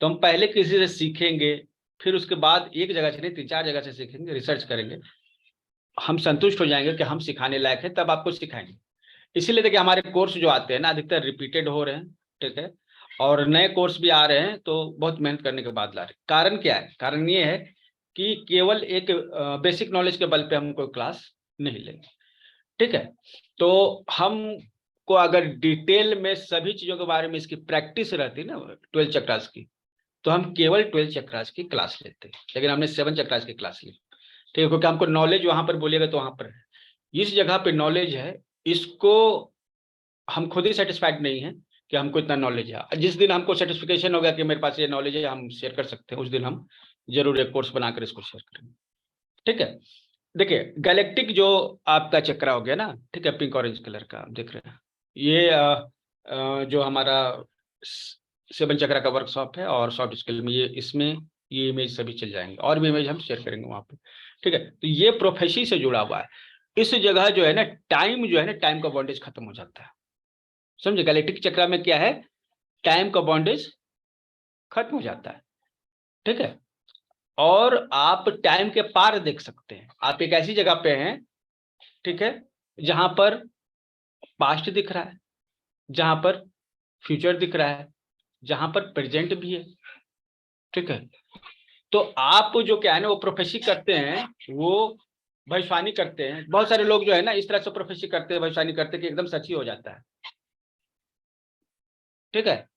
तो हम पहले किसी से सीखेंगे, फिर उसके बाद एक जगह से नहीं 3-4 जगह से सीखेंगे, रिसर्च करेंगे, हम संतुष्ट हो जाएंगे कि हम सिखाने लायक है, तब आपको सिखाएंगे। इसीलिए देखिए हमारे कोर्स जो आते हैं ना अधिकतर रिपीटेड हो रहे हैं। ठीक है, और नए कोर्स भी आ रहे हैं, तो बहुत मेहनत करने के बाद ला रहे हैं। कारण क्या है, कारण ये है कि केवल एक बेसिक नॉलेज के बल पे हम कोई क्लास नहीं लेंगे। ठीक है, तो हम को अगर डिटेल में सभी चीजों के बारे में इसकी प्रैक्टिस रहती ना 12 चक्रास की, तो हम केवल 12 चक्रास की क्लास लेते हैं। लेकिन हमने 7 चक्रास की क्लास ली। ठीक है, क्योंकि हमको नॉलेज वहां पर बोलिएगा तो वहां पर है, इस जगह पे नॉलेज है, इसको हम खुद ही सेटिस्फाइड नहीं है कि हमको इतना नॉलेज है। जिस दिन हमको सेटिस्फिकेशन हो गया कि मेरे पास ये नॉलेज है, हम शेयर कर सकते हैं, उस दिन हम जरूर एक कोर्स बनाकर इसको शेयर करेंगे। ठीक है, देखिए गैलेक्टिक जो आपका चक्रा हो गया ना, ठीक है, पिंक ऑरेंज कलर का आप देख रहे हैं, ये जो हमारा 7 चक्रा का वर्कशॉप है, और सॉफ्ट स्किल में ये इसमें ये इमेज सभी चल जाएंगे, और भी इमेज हम शेयर करेंगे वहां पे। ठीक है, तो ये प्रोफेसी से जुड़ा हुआ है। इस जगह जो है ना टाइम, जो है ना टाइम का बॉन्डेज खत्म हो जाता है। समझे, गैलेक्टिक चक्रा में क्या है, टाइम का बॉन्डेज खत्म हो जाता है। ठीक है, और आप टाइम के पार देख सकते हैं। आप एक ऐसी जगह पे हैं, ठीक है, जहां पर पास्ट दिख रहा है, जहां पर फ्यूचर दिख रहा है, जहां पर प्रेजेंट भी है। ठीक है, तो आप जो क्या है ना वो प्रोफेसी करते हैं, वो भविष्यवाणी करते हैं। बहुत सारे लोग जो है ना इस तरह से प्रोफेसी करते हैं, भविष्यवाणी करते हैं कि एकदम सच ही हो जाता है। ठीक है,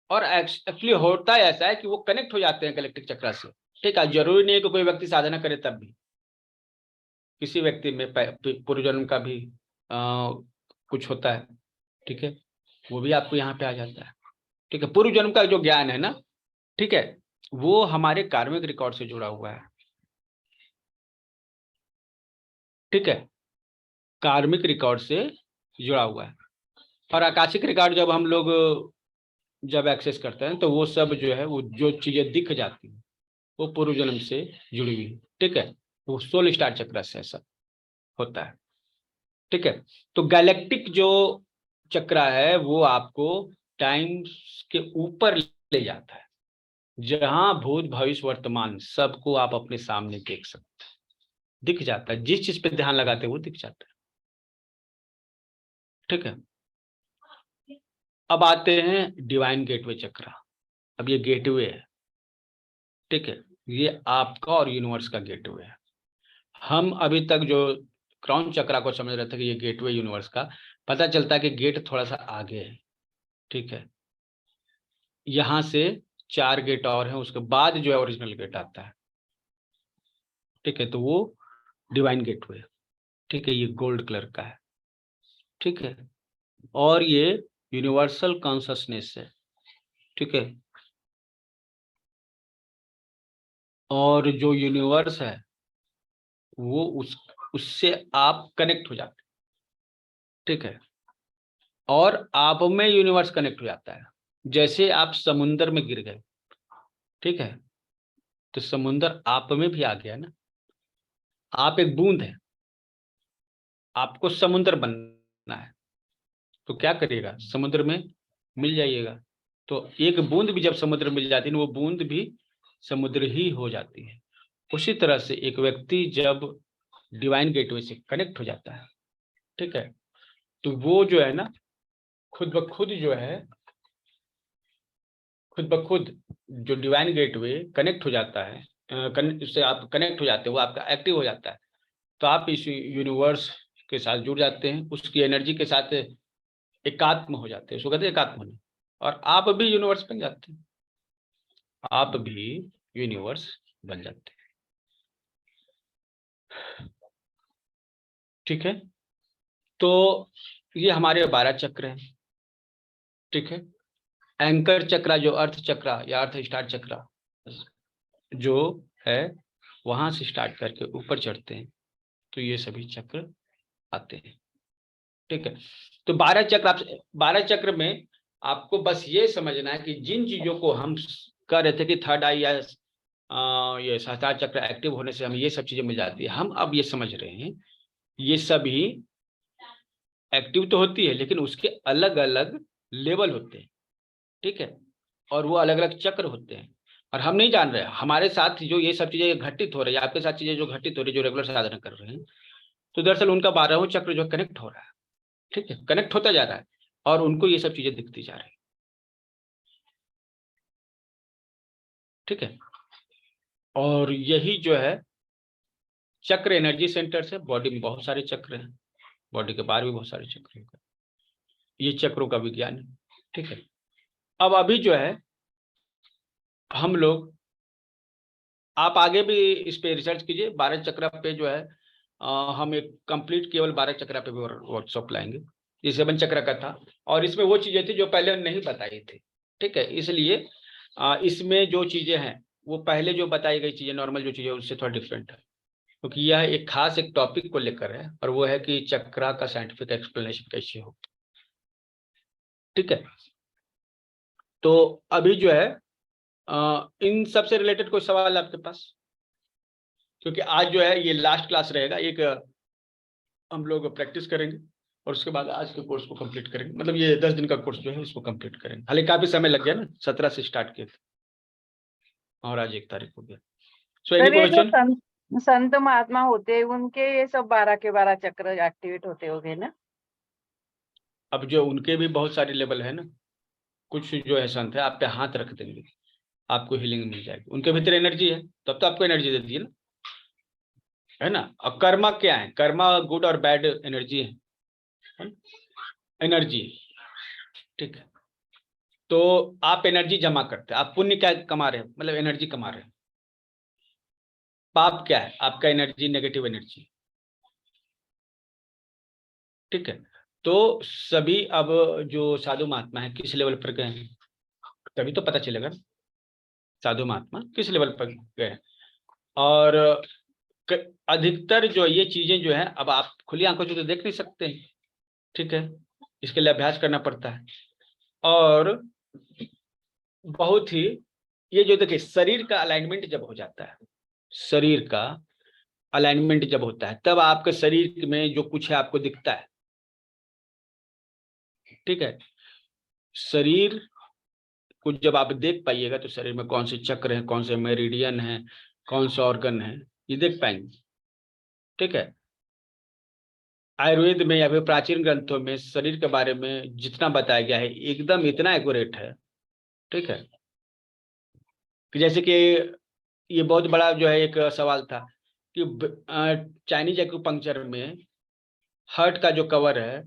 और एक्चुअली होता है ऐसा है कि वो कनेक्ट हो जाते हैं गैलेक्टिक चक्र से। ठीक है, जरूरी नहीं है कि कोई व्यक्ति साधना करे तब भी, किसी व्यक्ति में पूर्व जन्म का भी कुछ होता है। ठीक है, वो भी आपको यहाँ पे आ जाता है। ठीक है, पूर्व जन्म का जो ज्ञान है ना, ठीक है, वो हमारे कार्मिक रिकॉर्ड से जुड़ा हुआ है। ठीक है, कार्मिक रिकॉर्ड से जुड़ा हुआ है। और आकाशिक रिकॉर्ड जब हम लोग जब एक्सेस करते हैं तो वो सब जो है, वो जो चीजें दिख जाती हैं वो पूर्व जन्म से जुड़ी हुई है। ठीक है, वो सोल स्टार चक्र से ऐसा होता है। ठीक है, तो गैलेक्टिक जो चक्र है वो आपको टाइम के ऊपर ले जाता है, जहां भूत भविष्य वर्तमान सबको आप अपने सामने देख सकते हैं, दिख जाता है। जिस चीज पे ध्यान लगाते हैं वो दिख जाता है। ठीक है, अब आते हैं डिवाइन गेटवे चक्र। अब ये गेटवे है। ठीक है, ये आपका और यूनिवर्स का गेटवे है। हम अभी तक जो क्राउन चक्रा को समझ रहे थे कि ये गेटवे यूनिवर्स का, पता चलता है कि गेट थोड़ा सा आगे है। ठीक है, यहां से 4 गेट और हैं, उसके बाद जो है ओरिजिनल गेट आता है। ठीक है, तो वो डिवाइन गेटवे। ठीक है, ये गोल्ड कलर का है। ठीक है, और ये यूनिवर्सल कॉन्शसनेस है। ठीक है, और जो यूनिवर्स है वो उससे आप कनेक्ट हो जाते हैं। ठीक है, और आप में यूनिवर्स कनेक्ट हो जाता है। जैसे आप समुंदर में गिर गए, ठीक है, तो समुंदर आप में भी आ गया ना। आप एक बूंद है, आपको समुद्र बनना है, तो क्या करिएगा, समुद्र में मिल जाइएगा। तो एक बूंद भी जब समुद्र मिल जाती है ना, वो बूंद भी समुद्र ही हो जाती है। उसी तरह से एक व्यक्ति जब डिवाइन गेटवे से कनेक्ट हो जाता है, ठीक है, तो वो जो है ना खुद ब खुद जो है, खुद ब खुद जो डिवाइन गेटवे कनेक्ट हो जाता है, उससे आप कनेक्ट हो जाते हैं, वो आपका एक्टिव हो जाता है। तो आप इस यूनिवर्स के साथ जुड़ जाते हैं, उसकी एनर्जी के साथ एकात्म हो जाते हैं, उसको कहते हैं एकात्म होना। और आप भी यूनिवर्स बन जाते हैं, आप भी यूनिवर्स बन जाते हैं। ठीक है, तो ये हमारे 12 चक्र हैं। ठीक है, एंकर चक्र जो अर्थ चक्र या अर्थ स्टार चक्र जो है, वहां से स्टार्ट करके ऊपर चढ़ते हैं, तो ये सभी चक्र आते हैं। ठीक है, तो 12 चक्र, आप 12 चक्र में आपको बस ये समझना है कि जिन चीजों को हम कह रहे थे कि थर्ड आई या ये सहस्त्रार चक्र एक्टिव होने से हमें ये सब चीजें मिल जाती है, हम अब ये समझ रहे हैं ये सभी एक्टिव तो होती है, लेकिन उसके अलग अलग लेवल होते हैं। ठीक है, और वो अलग अलग चक्र होते हैं, और हम नहीं जान रहे। हमारे साथ जो ये सब चीजें घटित हो रही है, आपके साथ चीजें जो घटित हो रही है, जो रेगुलर साधना कर रहे हैं, तो दरअसल उनका 12वां चक्र जो कनेक्ट हो रहा है। ठीक है, कनेक्ट होता जा रहा है, और उनको ये सब चीजें दिखती जा रही है। ठीक है, और यही जो है चक्र एनर्जी सेंटर से, बॉडी में बहुत सारे चक्र हैं, बॉडी के बाहर भी बहुत सारे चक्र हैं, ये चक्रों का विज्ञान है। ठीक है, अब अभी जो है हम लोग, आप आगे भी इस पे रिसर्च कीजिए। 12 चक्र पे जो है हम एक कंप्लीट केवल 12 चक्र पे भी वर्कशॉप लाएंगे। ये 7 चक्र का था, और इसमें वो चीजें थी जो पहले नहीं बताई थी। ठीक है, इसलिए इसमें जो चीजें हैं वो पहले जो बताई गई चीजें, नॉर्मल जो चीजें, उससे थोड़ा डिफरेंट है, क्योंकि यह एक खास एक टॉपिक को लेकर है, और वो है कि चक्रा का साइंटिफिक एक्सप्लेनेशन कैसे हो। ठीक है, तो अभी जो है इन सब से रिलेटेड कोई सवाल आपके पास? क्योंकि आज जो है ये लास्ट क्लास रहेगा, एक हम लोग प्रैक्टिस करेंगे, और उसके बाद आज के कोर्स को कंप्लीट करेंगे। मतलब ये 10 दिन का कोर्स जो है इसको कंप्लीट करेंगे। हालांकि काफी समय लग गया ना, 17 से स्टार्ट किए थे और आज 1 तारीख हो गया। सो एनी सर ये जो क्वेश्चन? संत महात्मा होते हैं उनके ये सब 12 के 12 चक्र एक्टिवेट होते होंगे ना? अब जो उनके भी बहुत सारे लेवल है ना, कुछ जो है संत है आप पे हाथ रख देंगे, आपको हीलिंग मिल जाएगी, उनके भीतर एनर्जी है, तब तो आपको एनर्जी देती है ना। और कर्मा क्या है, कर्मा गुड और बैड एनर्जी है, एनर्जी, ठीक है। तो आप एनर्जी जमा करते हैं, आप पुण्य क्या कमा रहे हैं, मतलब एनर्जी कमा रहे हैं। पाप क्या है, आपका एनर्जी, नेगेटिव एनर्जी, ठीक है। तो सभी अब जो साधु महात्मा है किस लेवल पर गए हैं, तभी तो पता चलेगा साधु महात्मा किस लेवल पर गए हैं। और अधिकतर जो ये चीजें जो है, अब आप खुली आंखों से तो देख नहीं सकते हैं, ठीक है, इसके लिए अभ्यास करना पड़ता है। और बहुत ही ये जो देखिए शरीर का अलाइनमेंट जब हो जाता है, शरीर का अलाइनमेंट जब होता है, तब आपके शरीर में जो कुछ है आपको दिखता है, ठीक है। शरीर को जब आप देख पाइएगा तो शरीर में कौन से चक्र है, कौन से मेरिडियन है, कौन सा ऑर्गन है, ये देख पाएंगे, ठीक है। आयुर्वेद में या फिर प्राचीन ग्रंथों में शरीर के बारे में जितना बताया गया है एकदम इतना एक्यूरेट है, ठीक है। कि जैसे कि ये बहुत बड़ा जो है एक सवाल था कि चाइनीज एक्यूपंक्चर में हार्ट का जो कवर है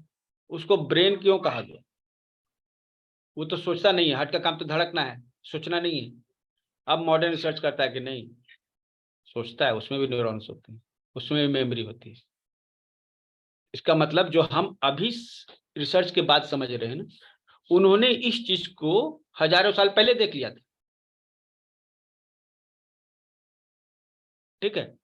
उसको ब्रेन क्यों कहा गया। वो तो सोचता नहीं है, हार्ट का काम तो धड़कना है, सोचना नहीं है। अब मॉडर्न रिसर्च करता है कि नहीं, सोचता है, उसमें भी न्यूरॉन्स होते हैं, उसमें भी मेमोरी होती है। इसका मतलब जो हम अभी रिसर्च के बाद समझ रहे हैं ना, उन्होंने इस चीज को हजारों साल पहले देख लिया था, ठीक है।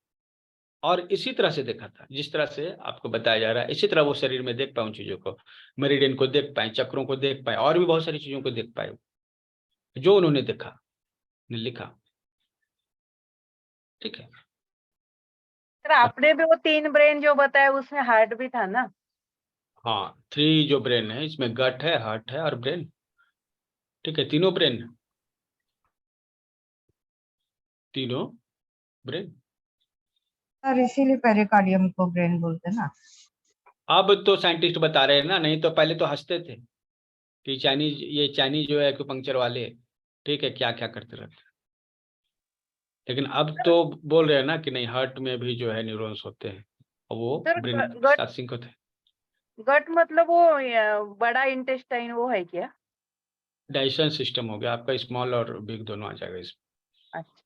और इसी तरह से देखा था, जिस तरह से आपको बताया जा रहा है, इसी तरह वो शरीर में देख पाए उन चीजों को, मेरिडियन को देख पाए, चक्रों को देख पाए, और भी बहुत सारी चीजों को देख पाए जो उन्होंने देखा, लिखा, ठीक है। सर आपने भी वो 3 ब्रेन जो बताया उसमें हार्ट भी था ना। हाँ, 3 जो ब्रेन है, इसमें गट है, हार्ट है और ब्रेन, ठीक है। तीनों ब्रेन, तीनों ब्रेन। सर इसीलिए पेरिकार्डियम को ब्रेन बोलते हैं ना। अब तो साइंटिस्ट बता रहे हैं ना, नहीं तो पहले तो हंसते थे कि चाइनीज, ये चाइनीज जो है एक्यूपंक्चर वाले, ठीक है, क्या क्या करते रहते हैं। लेकिन अब तो बोल रहे हैं ना कि नहीं, हार्ट में भी जो है न्यूरॉन्स होते हैं और वो सर ब्रेन के गट, साथ सिंक होते हैं। गट मतलब वो बड़ा इंटेस्टाइन वो है क्या। डाइजेशन सिस्टम हो गया आपका, स्मॉल और बिग दोनों आ जाएगा इसमें, अच्छा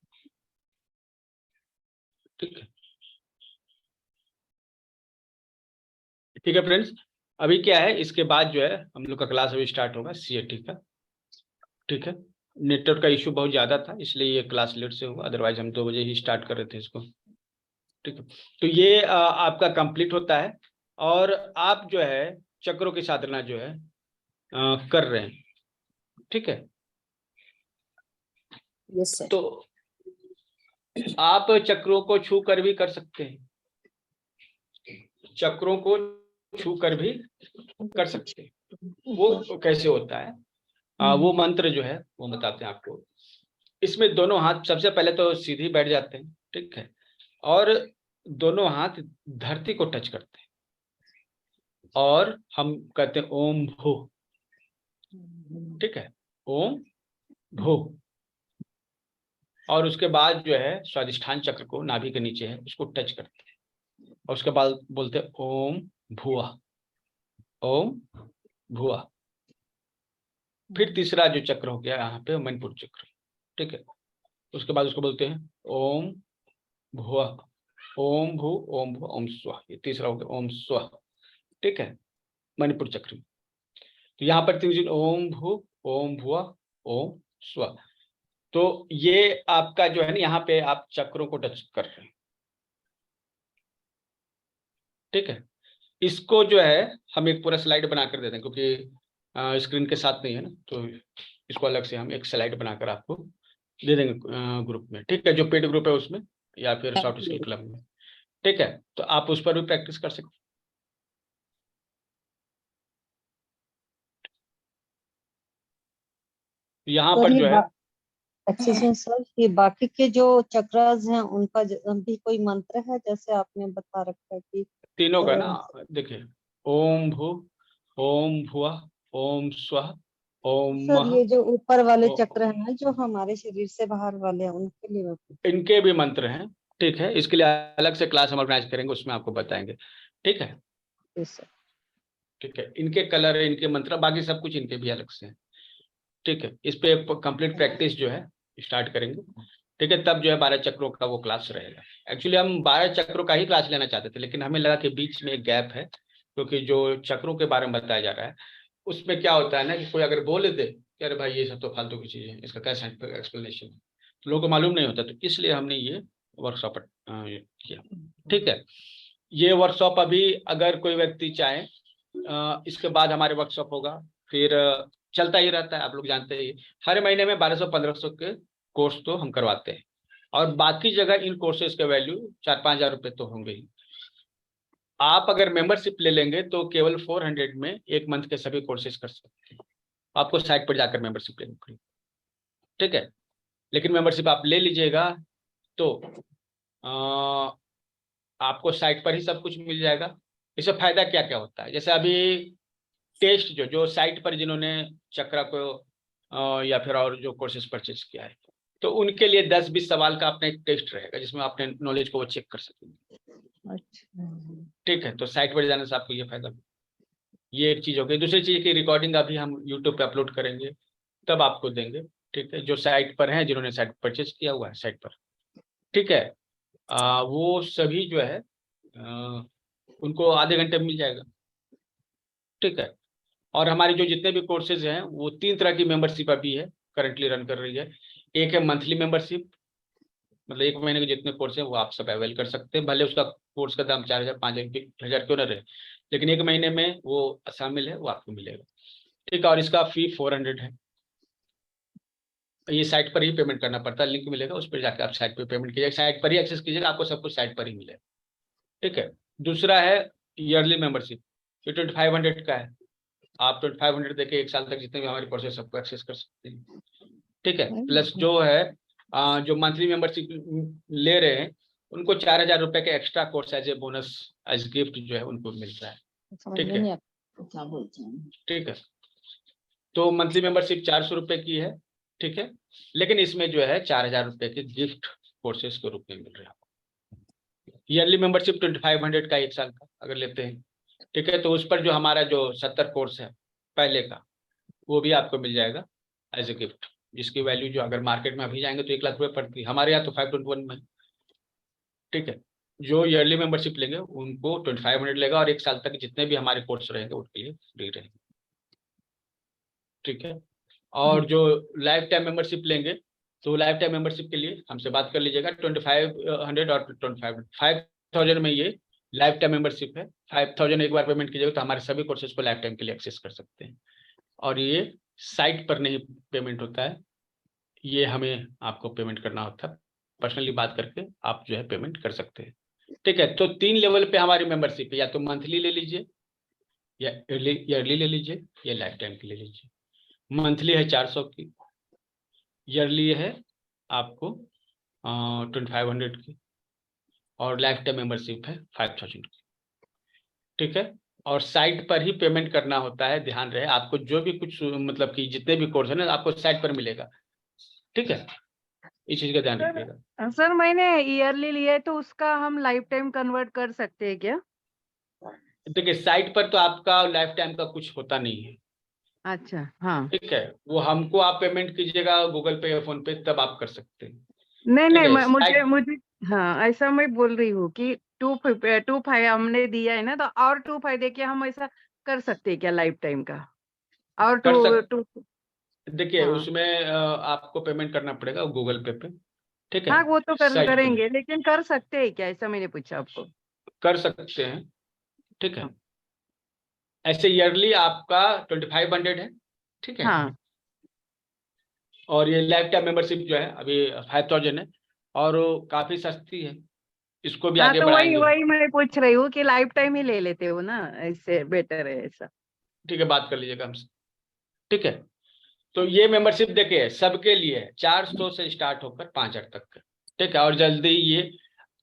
ठीक है। ठीक है फ्रेंड्स, अभी क्या है, इसके बाद जो है हम लोग का क्लास अभी स्टार्ट होगा सीएटी का, ठीक है। नेटवर्क का इशू बहुत ज्यादा था इसलिए ये क्लास लेट से हुआ, अदरवाइज हम 2 बजे ही स्टार्ट कर रहे थे इसको, ठीक है। तो ये आपका कंप्लीट होता है और आप जो है चक्रों की साधना जो है कर रहे हैं, ठीक है। Yes, sir. तो आप चक्रों को छू कर भी कर सकते हैं, चक्रों को छू कर भी कर सकते हैं। वो कैसे होता है, वो मंत्र जो है वो बताते हैं आपको। इसमें दोनों हाथ सबसे पहले तो सीधे बैठ जाते हैं, ठीक है, और दोनों हाथ धरती को टच करते हैं और हम कहते हैं ओम भू, ठीक है, ओम भू। और उसके बाद जो है स्वादिष्ठान चक्र को नाभि के नीचे है उसको टच करते हैं और उसके बाद बोलते हैं ओम भुआ, ओम भुआ। फिर तीसरा जो चक्र हो गया यहाँ पे मणिपुर चक्र, ठीक है। उसके बाद उसको बोलते हैं ओम भुआ, ओम भू, ओम भू, ओम स्व, ये तीसरा हो गया ओम स्व, ठीक है, मणिपुर चक्र में। तो यहाँ पर 3 चीज, ओम भू, ओम भुआ, ओम स्व। तो ये आपका जो है ना, यहाँ पे आप चक्रों को टच कर रहे हैं, ठीक है। इसको जो है हम एक पूरा स्लाइड बनाकर देते हैं क्योंकि स्क्रीन के साथ नहीं है ना, तो इसको अलग से हम एक स्लाइड बनाकर आपको दे देंगे ग्रुप में, ठीक है, जो पेड ग्रुप है उसमें या फिर सॉफ्ट स्किल क्लब में, ठीक है। तो आप उस पर भी प्रैक्टिस कर सकते हैं। यहाँ सर पर ये जो है एक्सरसाइज सर, ये बाकी के जो चक्रास हैं उनका भी कोई मंत्र है जैसे आपने बता रखा है कि तीनों का ना, देखिए ओम भू, ओम भुवः, ओम स्वः, ओम सर मः। ये जो ऊपर वाले ओ- चक्र है ना जो हमारे शरीर से बाहर वाले हैं उनके लिए बता- इनके भी मंत्र हैं, ठीक है। इसके लिए अलग से क्लास हम ऑर्गेनाइज करेंगे, उसमें आपको बताएंगे, ठीक है। Yes, sir. ठीक है, इनके कलर है, इनके मंत्र, बाकी सब कुछ इनके भी अलग से हैं, ठीक है। इस पे कंप्लीट प्रैक्टिस जो है स्टार्ट करेंगे, ठीक है। तब जो है 12 चक्रों का वो क्लास रहेगा। एक्चुअली हम 12 चक्रों का ही क्लास लेना चाहते थे, लेकिन हमें लगा कि बीच में एक गैप है, क्योंकि जो चक्रों के बारे में बताया जा रहा है उसमें क्या होता है ना कि कोई अगर बोल दे कि अरे भाई ये सब तो फालतू की चीज़ है, इसका क्या साइंटिफिक एक्सप्लेनेशन है, तो लोगों को मालूम नहीं होता, तो इसलिए हमने ये वर्कशॉप किया, ठीक है। ये वर्कशॉप अभी अगर कोई व्यक्ति चाहे, इसके बाद हमारे वर्कशॉप होगा, फिर चलता ही रहता है, आप लोग जानते ही। हर महीने में 1200-1500 के कोर्स तो हम करवाते हैं, और बाकी जगह इन कोर्सेज का वैल्यू 4-5 हज़ार रुपये तो होंगे ही। आप अगर मेंबरशिप ले लेंगे तो केवल 400 में एक मंथ के सभी कोर्सेज कर सकते हैं। आपको साइट पर जाकर मेंबरशिप लेनी पड़ेगी, ठीक है। लेकिन मेंबरशिप आप ले लीजिएगा तो आपको साइट पर ही सब कुछ मिल जाएगा। इससे फायदा क्या क्या होता है, जैसे अभी टेस्ट जो साइट पर जिन्होंने चक्रा को या फिर और जो कोर्सेज परचेज किया है, तो उनके लिए 10-20 सवाल का अपना एक टेस्ट रहेगा, जिसमें अपने नॉलेज को वो चेक कर सकेंगे, अच्छा ठीक है। तो साइट पर जाने से आपको ये फायदा, ये एक चीज हो गई। दूसरी चीज की रिकॉर्डिंग अभी हम यूट्यूब पे अपलोड करेंगे, तब आपको देंगे, ठीक है। जो साइट पर हैं, जिन्होंने साइट परचेज किया हुआ है साइट पर, ठीक है, वो सभी जो है उनको आधे घंटे में मिल जाएगा, ठीक है। और हमारी जो जितने भी कोर्सेज हैं वो 3 तरह की मेंबरशिप अभी है, करंटली रन कर रही है। एक है मंथली मेंबरशिप, मतलब 1 महीने के जितने कोर्स हैं वो आप सब अवेल कर सकते हैं, भले उसका कोर्स का दाम 4000, 5000 क्यों ना रहे, लेकिन 1 महीने में वो शामिल है, वो आपको मिलेगा, ठीक है। और इसका फी 400 है। ये साइट पर ही पेमेंट करना पड़ता है, लिंक मिलेगा, उस पर जाकर आप साइट पर पेमेंट कीजिएगा, साइट पर ही एक्सेस कीजिएगा, आपको सब कुछ साइट पर ही मिलेगा, ठीक है। दूसरा है ईयरली मेंबरशिप, ये 2500 का है। आप 2500 देके 1 साल तक जितने भी हमारे कोर्सेज सबको एक्सेस कर सकते हैं, ठीक है। प्लस जो है जो मंथली मेंबरशिप ले रहे हैं उनको 4000 रुपए के extra course as a bonus, as gift जो है उनको मिल रहा है, समझ ठीक में है, नहीं आता क्या बोलते हैं। ठीक है। तो मंथली मेंबरशिप 400 रुपए की है, ठीक है। लेकिन इसमें जो है 4000 रुपए के गिफ्ट कोर्सेज के रूप में मिल रहे हैं। ईयरली मेंबरशिप 2500 का 1 साल का अगर लेते हैं, ठीक है, तो उस पर जो हमारा जो 70 कोर्स है पहले का, वो भी आपको मिल जाएगा एज ए गिफ्ट, जिसकी वैल्यू जो अगर मार्केट में अभी जाएंगे तो 1 लाख रुपए पड़ती है, हमारे यहाँ तो 521 में, ठीक है। जो ईयरली मेंबरशिप लेंगे उनको 2500 लेगा, और 1 साल तक जितने भी हमारे कोर्स रहेंगे उनके लिए फ्री रहेंगे, ठीक है। और जो लाइफ टाइम मेंबरशिप लेंगे तो लाइफ टाइम मेंबरशिप के लिए हमसे बात कर लीजिएगा। 2500 और 5000 में ये लाइफ टाइम मेंबरशिप है। 5000 एक बार पेमेंट कीजिएगा तो हमारे सभी कोर्सेज को लाइफ टाइम के लिए एक्सेस कर सकते हैं, और ये साइट पर नहीं पेमेंट होता है, ये हमें आपको पेमेंट करना होता है, पर्सनली बात करके आप जो है पेमेंट कर सकते हैं, ठीक है। तो 3 लेवल पे हमारी मेंबरशिप है, या तो मंथली ले लीजिए, या ईयरली ले लीजिए, या लाइफ टाइम की ले लीजिए। मंथली है 400 की, ईयरली है आपको 2500 की, और लाइफ टाइम मेंबरशिप है 5000 की, ठीक है। और साइट पर ही पेमेंट करना होता है, ध्यान रहे, आपको जो भी कुछ मतलब कि जितने भी कोर्स है ना आपको साइट पर मिलेगा, ठीक है। इस चीज का ध्यान रखिएगा। सर मैंने ईयरली लिया है तो उसका हम लाइफ टाइम कन्वर्ट कर सकते हैं क्या? देखिए साइट पर तो आपका लाइफ टाइम का कुछ होता नहीं है, अच्छा हाँ, ठीक है। वो हमको आप पेमेंट कीजिएगा गूगल पे या फोन पे, तब आप कर सकते हैं, नहीं ठीक नहीं है। मुझे साइट मुझे हाँ ऐसा मैं बोल रही हूँ कि 2.5 हमने दिया है ना, तो और 2.5 देके हम ऐसा कर सकते हैं क्या लाइफ टाइम का? और कर टू सक टू देखिए हाँ उसमें आपको पेमेंट करना पड़ेगा गूगल पे, ठीक है, हाँ, वो तो साइट पर करेंगे, लेकिन कर सकते हैं क्या, ऐसा मैंने पूछा आपको। कर सकते हैं, ठीक है। हाँ ऐसे ईयरली आपका 2500 है, ठीक है। हाँ और ये लाइफ टाइम मेंबरशिप जो है अभी 5000 है, और वो काफी सस्ती है, इसको भी हाँ, आगे तो वही बढ़ाएंगे, वही मैं पूछ रही हूँ कि लाइफ टाइम ही ले लेते हो ना, इससे बेटर है ऐसा। ठीक है। बात कर लीजिएगा हमसे, ठीक है। तो ये मेंबरशिप देखिए सबके लिए है, 400 से स्टार्ट होकर 5000 तक का, ठीक है। और जल्दी ये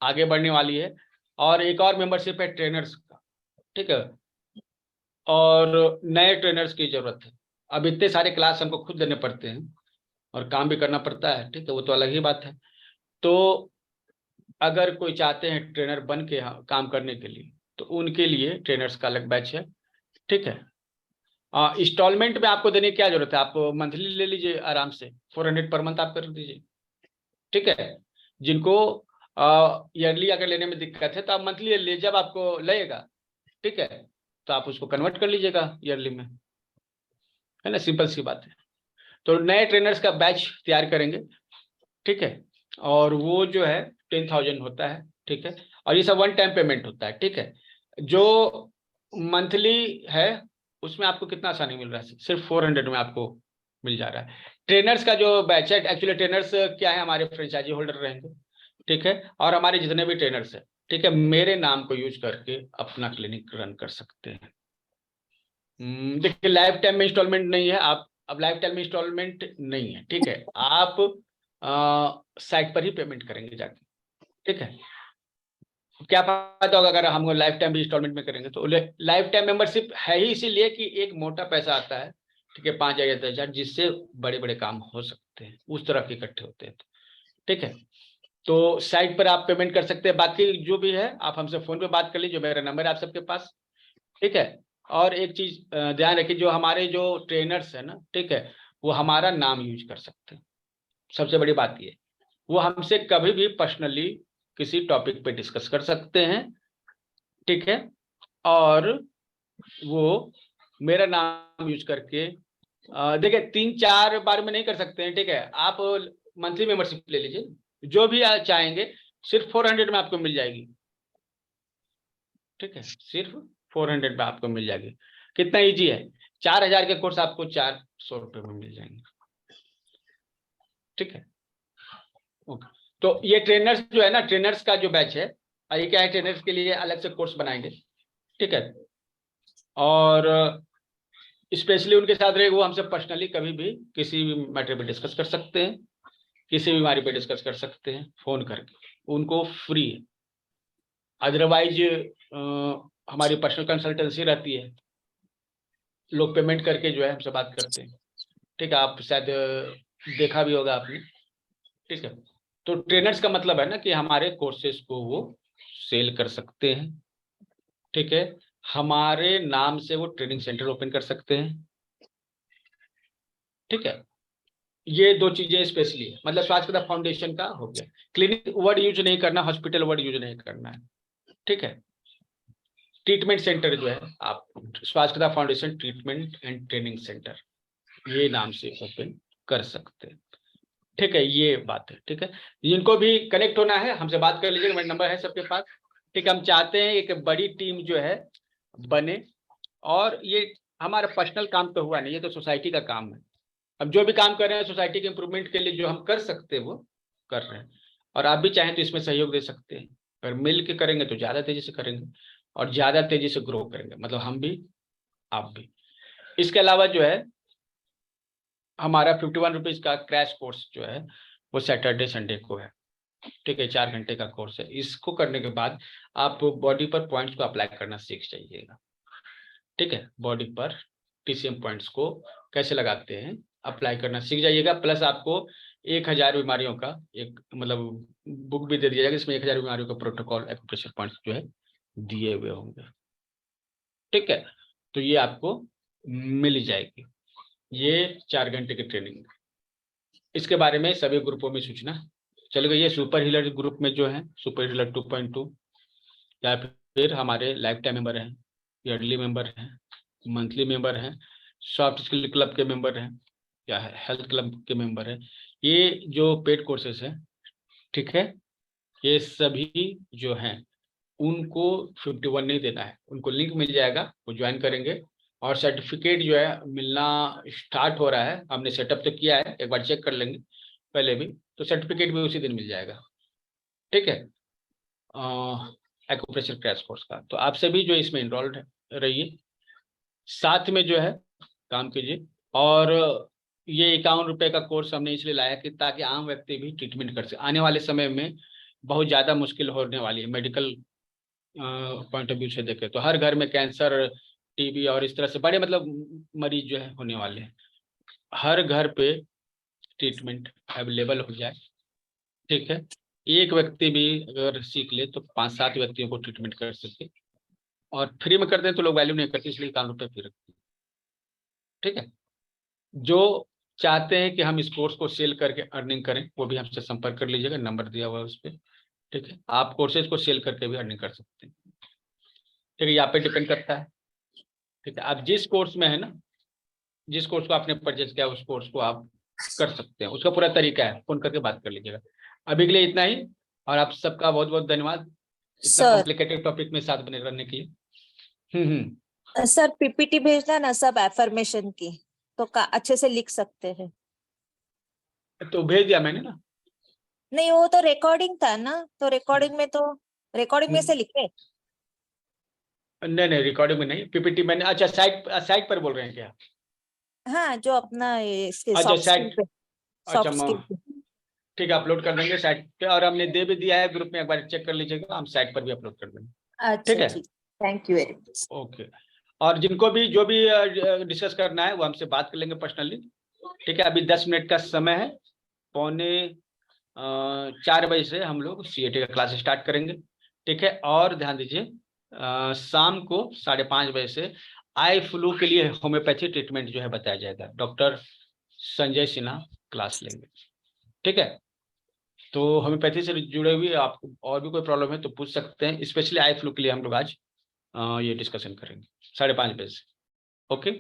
आगे बढ़ने वाली है। और एक और मेंबरशिप है ट्रेनर्स का, ठीक है, और नए ट्रेनर्स की जरूरत है। अब इतने सारे क्लास हमको खुद देने पड़ते हैं और काम भी करना पड़ता है, ठीक है, वो तो अलग ही बात है। तो अगर कोई चाहते हैं ट्रेनर बन के काम करने के लिए, तो उनके लिए ट्रेनर्स का अलग बैच है, ठीक है। इंस्टॉलमेंट में आपको देने की क्या जरूरत है, आप मंथली ले लीजिए आराम से, 400 पर मंथ आप कर दीजिए, ठीक है। जिनको ईयरली अगर लेने में दिक्कत है तो आप मंथली ले लीजिए, जब आपको लगेगा, ठीक है, तो आप उसको कन्वर्ट कर लीजिएगा ईयरली में, है ना, सिंपल सी बात है। तो नए ट्रेनर्स का बैच तैयार करेंगे, ठीक है, और वो जो है 10,000 होता है, ठीक है, और ये सब वन टाइम पेमेंट होता है, ठीक है। जो मंथली है उसमें आपको कितना आसानी मिल रहा है, सिर्फ 400 में आपको मिल जा रहा है। ट्रेनर्स का जो बैच है, एक्चुअली ट्रेनर्स क्या है, हमारे फ्रेंचाइजी होल्डर रहेंगे, ठीक है, और हमारे जितने भी ट्रेनर्स हैं, ठीक है, मेरे नाम को यूज करके अपना क्लिनिक रन कर सकते हैं। देखिए लाइफ टाइम में इंस्टॉलमेंट नहीं है, आप अब लाइफ टाइम में इंस्टॉलमेंट नहीं है, ठीक है, आप साइट पर ही पेमेंट करेंगे जाके, ठीक है। क्या फायदा होगा अगर हम लाइफ टाइम भी इंस्टॉलमेंट में करेंगे, तो लाइफ टाइम मेंबरशिप है ही इसीलिए कि एक मोटा पैसा आता है, ठीक है, 5,000 या 10,000, जिससे बड़े बड़े काम हो सकते हैं, उस तरह के इकट्ठे होते हैं, ठीक है। तो साइट पर आप पेमेंट कर सकते हैं, बाकी जो भी है आप हमसे फोन पे बात कर लीजिए, मेरा नंबर है आप सबके पास, ठीक है। और एक चीज ध्यान रखिए, जो हमारे जो ट्रेनर्स है ना, ठीक है, वो हमारा नाम यूज कर सकते हैं, सबसे बड़ी बात ये, वो हमसे कभी भी पर्सनली किसी टॉपिक पे डिस्कस कर सकते हैं, ठीक है, और वो मेरा नाम यूज करके देखिए 3-4 बार में नहीं कर सकते हैं, ठीक है। आप मंथली मेंबरशिप ले लीजिए, जो भी आप चाहेंगे, सिर्फ 400 में आपको मिल जाएगी, ठीक है, सिर्फ 400 में आपको मिल जाएगी। कितना इजी है, 4,000 के कोर्स आपको 400 रुपये में मिल जाएंगे, ठीक है, ओके। तो ये ट्रेनर्स जो है ना, ट्रेनर्स का जो बैच है, ये क्या है, ट्रेनर्स के लिए अलग से कोर्स बनाएंगे, ठीक है, और स्पेशली उनके साथ रहे, वो हमसे पर्सनली कभी भी किसी भी मैटर पे डिस्कस कर सकते हैं, किसी भी बीमारी पे डिस्कस कर सकते हैं फोन करके, उनको फ्री है। अदरवाइज हमारी पर्सनल कंसल्टेंसी रहती है, लोग पेमेंट करके जो है हमसे बात करते हैं, ठीक है, आप शायद देखा भी होगा आपने, ठीक है। तो ट्रेनर्स का मतलब है ना कि हमारे कोर्सेज को वो सेल कर सकते हैं, ठीक है, हमारे नाम से वो ट्रेनिंग सेंटर ओपन कर सकते हैं, ठीक है। ये 2 चीजें स्पेशली है, मतलब स्वास्थ्य फाउंडेशन का हो गया, क्लिनिक वर्ड यूज नहीं करना, हॉस्पिटल वर्ड यूज नहीं करना है, ठीक है। ट्रीटमेंट सेंटर जो है, आप स्वास्थ्य foundation treatment and training centre, ये नाम से ओपन कर सकते हैं, ठीक है, ये बात है, ठीक है। जिनको भी कनेक्ट होना है हमसे बात कर लीजिएगा, मेरा नंबर है सबके पास, ठीक है। हम चाहते हैं एक बड़ी टीम जो है बने, और ये हमारा पर्सनल काम तो हुआ नहीं, ये तो सोसाइटी का काम है। अब जो भी काम कर रहे हैं सोसाइटी के इंप्रूवमेंट के लिए, जो हम कर सकते हैं वो कर रहे हैं, और आप भी चाहें तो इसमें सहयोग दे सकते हैं। अगर मिल के करेंगे तो ज़्यादा तेजी से करेंगे और ज़्यादा तेजी से ग्रो करेंगे, मतलब हम भी आप भी। इसके अलावा जो है हमारा 51 रुपीज़ का क्रैश कोर्स जो है वो सैटरडे संडे को है, ठीक है, 4 घंटे का कोर्स है। इसको करने के बाद आप बॉडी पर पॉइंट्स को अप्लाई करना सीख जाइएगा, ठीक है, बॉडी पर TCM पॉइंट्स को कैसे लगाते हैं अप्लाई करना सीख जाइएगा। प्लस आपको 1,000 बीमारियों का एक मतलब बुक भी दे दिया जाएगा, जिसमें 1,000 बीमारियों का प्रोटोकॉल एक्यूप्रेशर पॉइंट्स जो है दिए हुए होंगे, ठीक है। तो ये आपको मिल जाएगी, ये 4 घंटे की ट्रेनिंग। इसके बारे में सभी ग्रुपों में सूचना चल गई है, सुपर हीलर ग्रुप में जो है सुपर हीलर 2.2, या फिर हमारे लाइफ टाइम मेंबर हैं, ईयरली मेंबर हैं, मंथली मेंबर हैं, सॉफ्ट स्किल क्लब के मेंबर हैं, या हेल्थ क्लब के मेंबर हैं। ये जो पेड कोर्सेस हैं, ठीक है, ये सभी जो हैं उनको 51 नहीं देना है, उनको लिंक मिल जाएगा, वो ज्वाइन करेंगे, और सर्टिफिकेट जो है मिलना स्टार्ट हो रहा है। हमने सेटअप तो किया है, एक बार चेक कर लेंगे पहले भी, तो सर्टिफिकेट भी उसी दिन मिल जाएगा, ठीक है, एक्यूप्रेशर क्रैश कोर्स का। तो आप सभी जो इसमें इनरोल्ड रहिए, साथ में जो है काम कीजिए। और ये 51 रुपये का कोर्स हमने इसलिए लाया कि ताकि आम व्यक्ति भी ट्रीटमेंट कर सके। आने वाले समय में बहुत ज़्यादा मुश्किल होने वाली है मेडिकल पॉइंट ऑफ व्यू से देखें तो, हर घर में कैंसर टीबी और इस तरह से बड़े मतलब मरीज जो है होने वाले हैं, हर घर पे ट्रीटमेंट अवेलेबल हो जाए, ठीक है। एक व्यक्ति भी अगर सीख ले तो 5-7 व्यक्तियों को ट्रीटमेंट कर सके, और फ्री में कर दें तो लोग वैल्यू नहीं करते, इसलिए कानून पे फिर रखते हैं, ठीक है। जो चाहते हैं कि हम इस कोर्स को सेल करके अर्निंग करें, वो भी हमसे संपर्क कर लीजिएगा, नंबर दिया हुआ है उस पर, ठीक है। आप कोर्सेज को सेल करके भी अर्निंग कर सकते हैं, ठीक है। यहाँ पे डिपेंड करता है, ठीक है। आप जिस कोर्स में है ना, जिस कोर्स को आपने परचेज किया उस कोर्स को आप कर सकते हैं, उसका पूरा तरीका है, फोन करके बात कर लीजिएगा। अभी के लिए इतना ही, और आप सबका बहुत बहुत धन्यवाद इतना सर कॉम्प्लिकेटेड टॉपिक में साथ बने रहने के लिए। सर पीपीटी भेजना ना सब एफर्मेशन की, तो अच्छे से लिख सकते हैं। तो भेज दिया मैंने ना। नहीं वो तो रिकॉर्डिंग था ना, तो रिकॉर्डिंग में से लिखे। नहीं रिकॉर्डिंग में नहीं, पीपीटी मैंने, अच्छा साइट पर बोल रहे हैं क्या? हाँ जो अपना इसके अच्छा सॉफ्ट स्किल साइट, पे, अच्छा सॉफ्ट स्किल पे। ठीक है, अपलोड कर देंगे साइट पे, और हमने दे भी दिया है ग्रुप में, एक बार चेक कर लीजिएगा, हम साइट पर भी अपलोड कर देंगे, ठीक अच्छा है। Thank you very much. Okay, और जिनको भी जो भी डिस्कस करना है वो हमसे बात कर लेंगे पर्सनली, ठीक है। अभी 10 मिनट का समय है, 3:45 बजे से हम लोग CAT का क्लास स्टार्ट करेंगे, ठीक है। और ध्यान दीजिए, शाम को 5:30 बजे से आई फ्लू के लिए होम्योपैथी ट्रीटमेंट जो है बताया जाएगा, डॉक्टर संजय सिन्हा क्लास लेंगे, ठीक है। तो होम्योपैथी से जुड़े हुए आपको और भी कोई प्रॉब्लम है तो पूछ सकते हैं, स्पेशली आई फ्लू के लिए हम लोग आज ये डिस्कशन करेंगे 5:30 बजे से, ओके।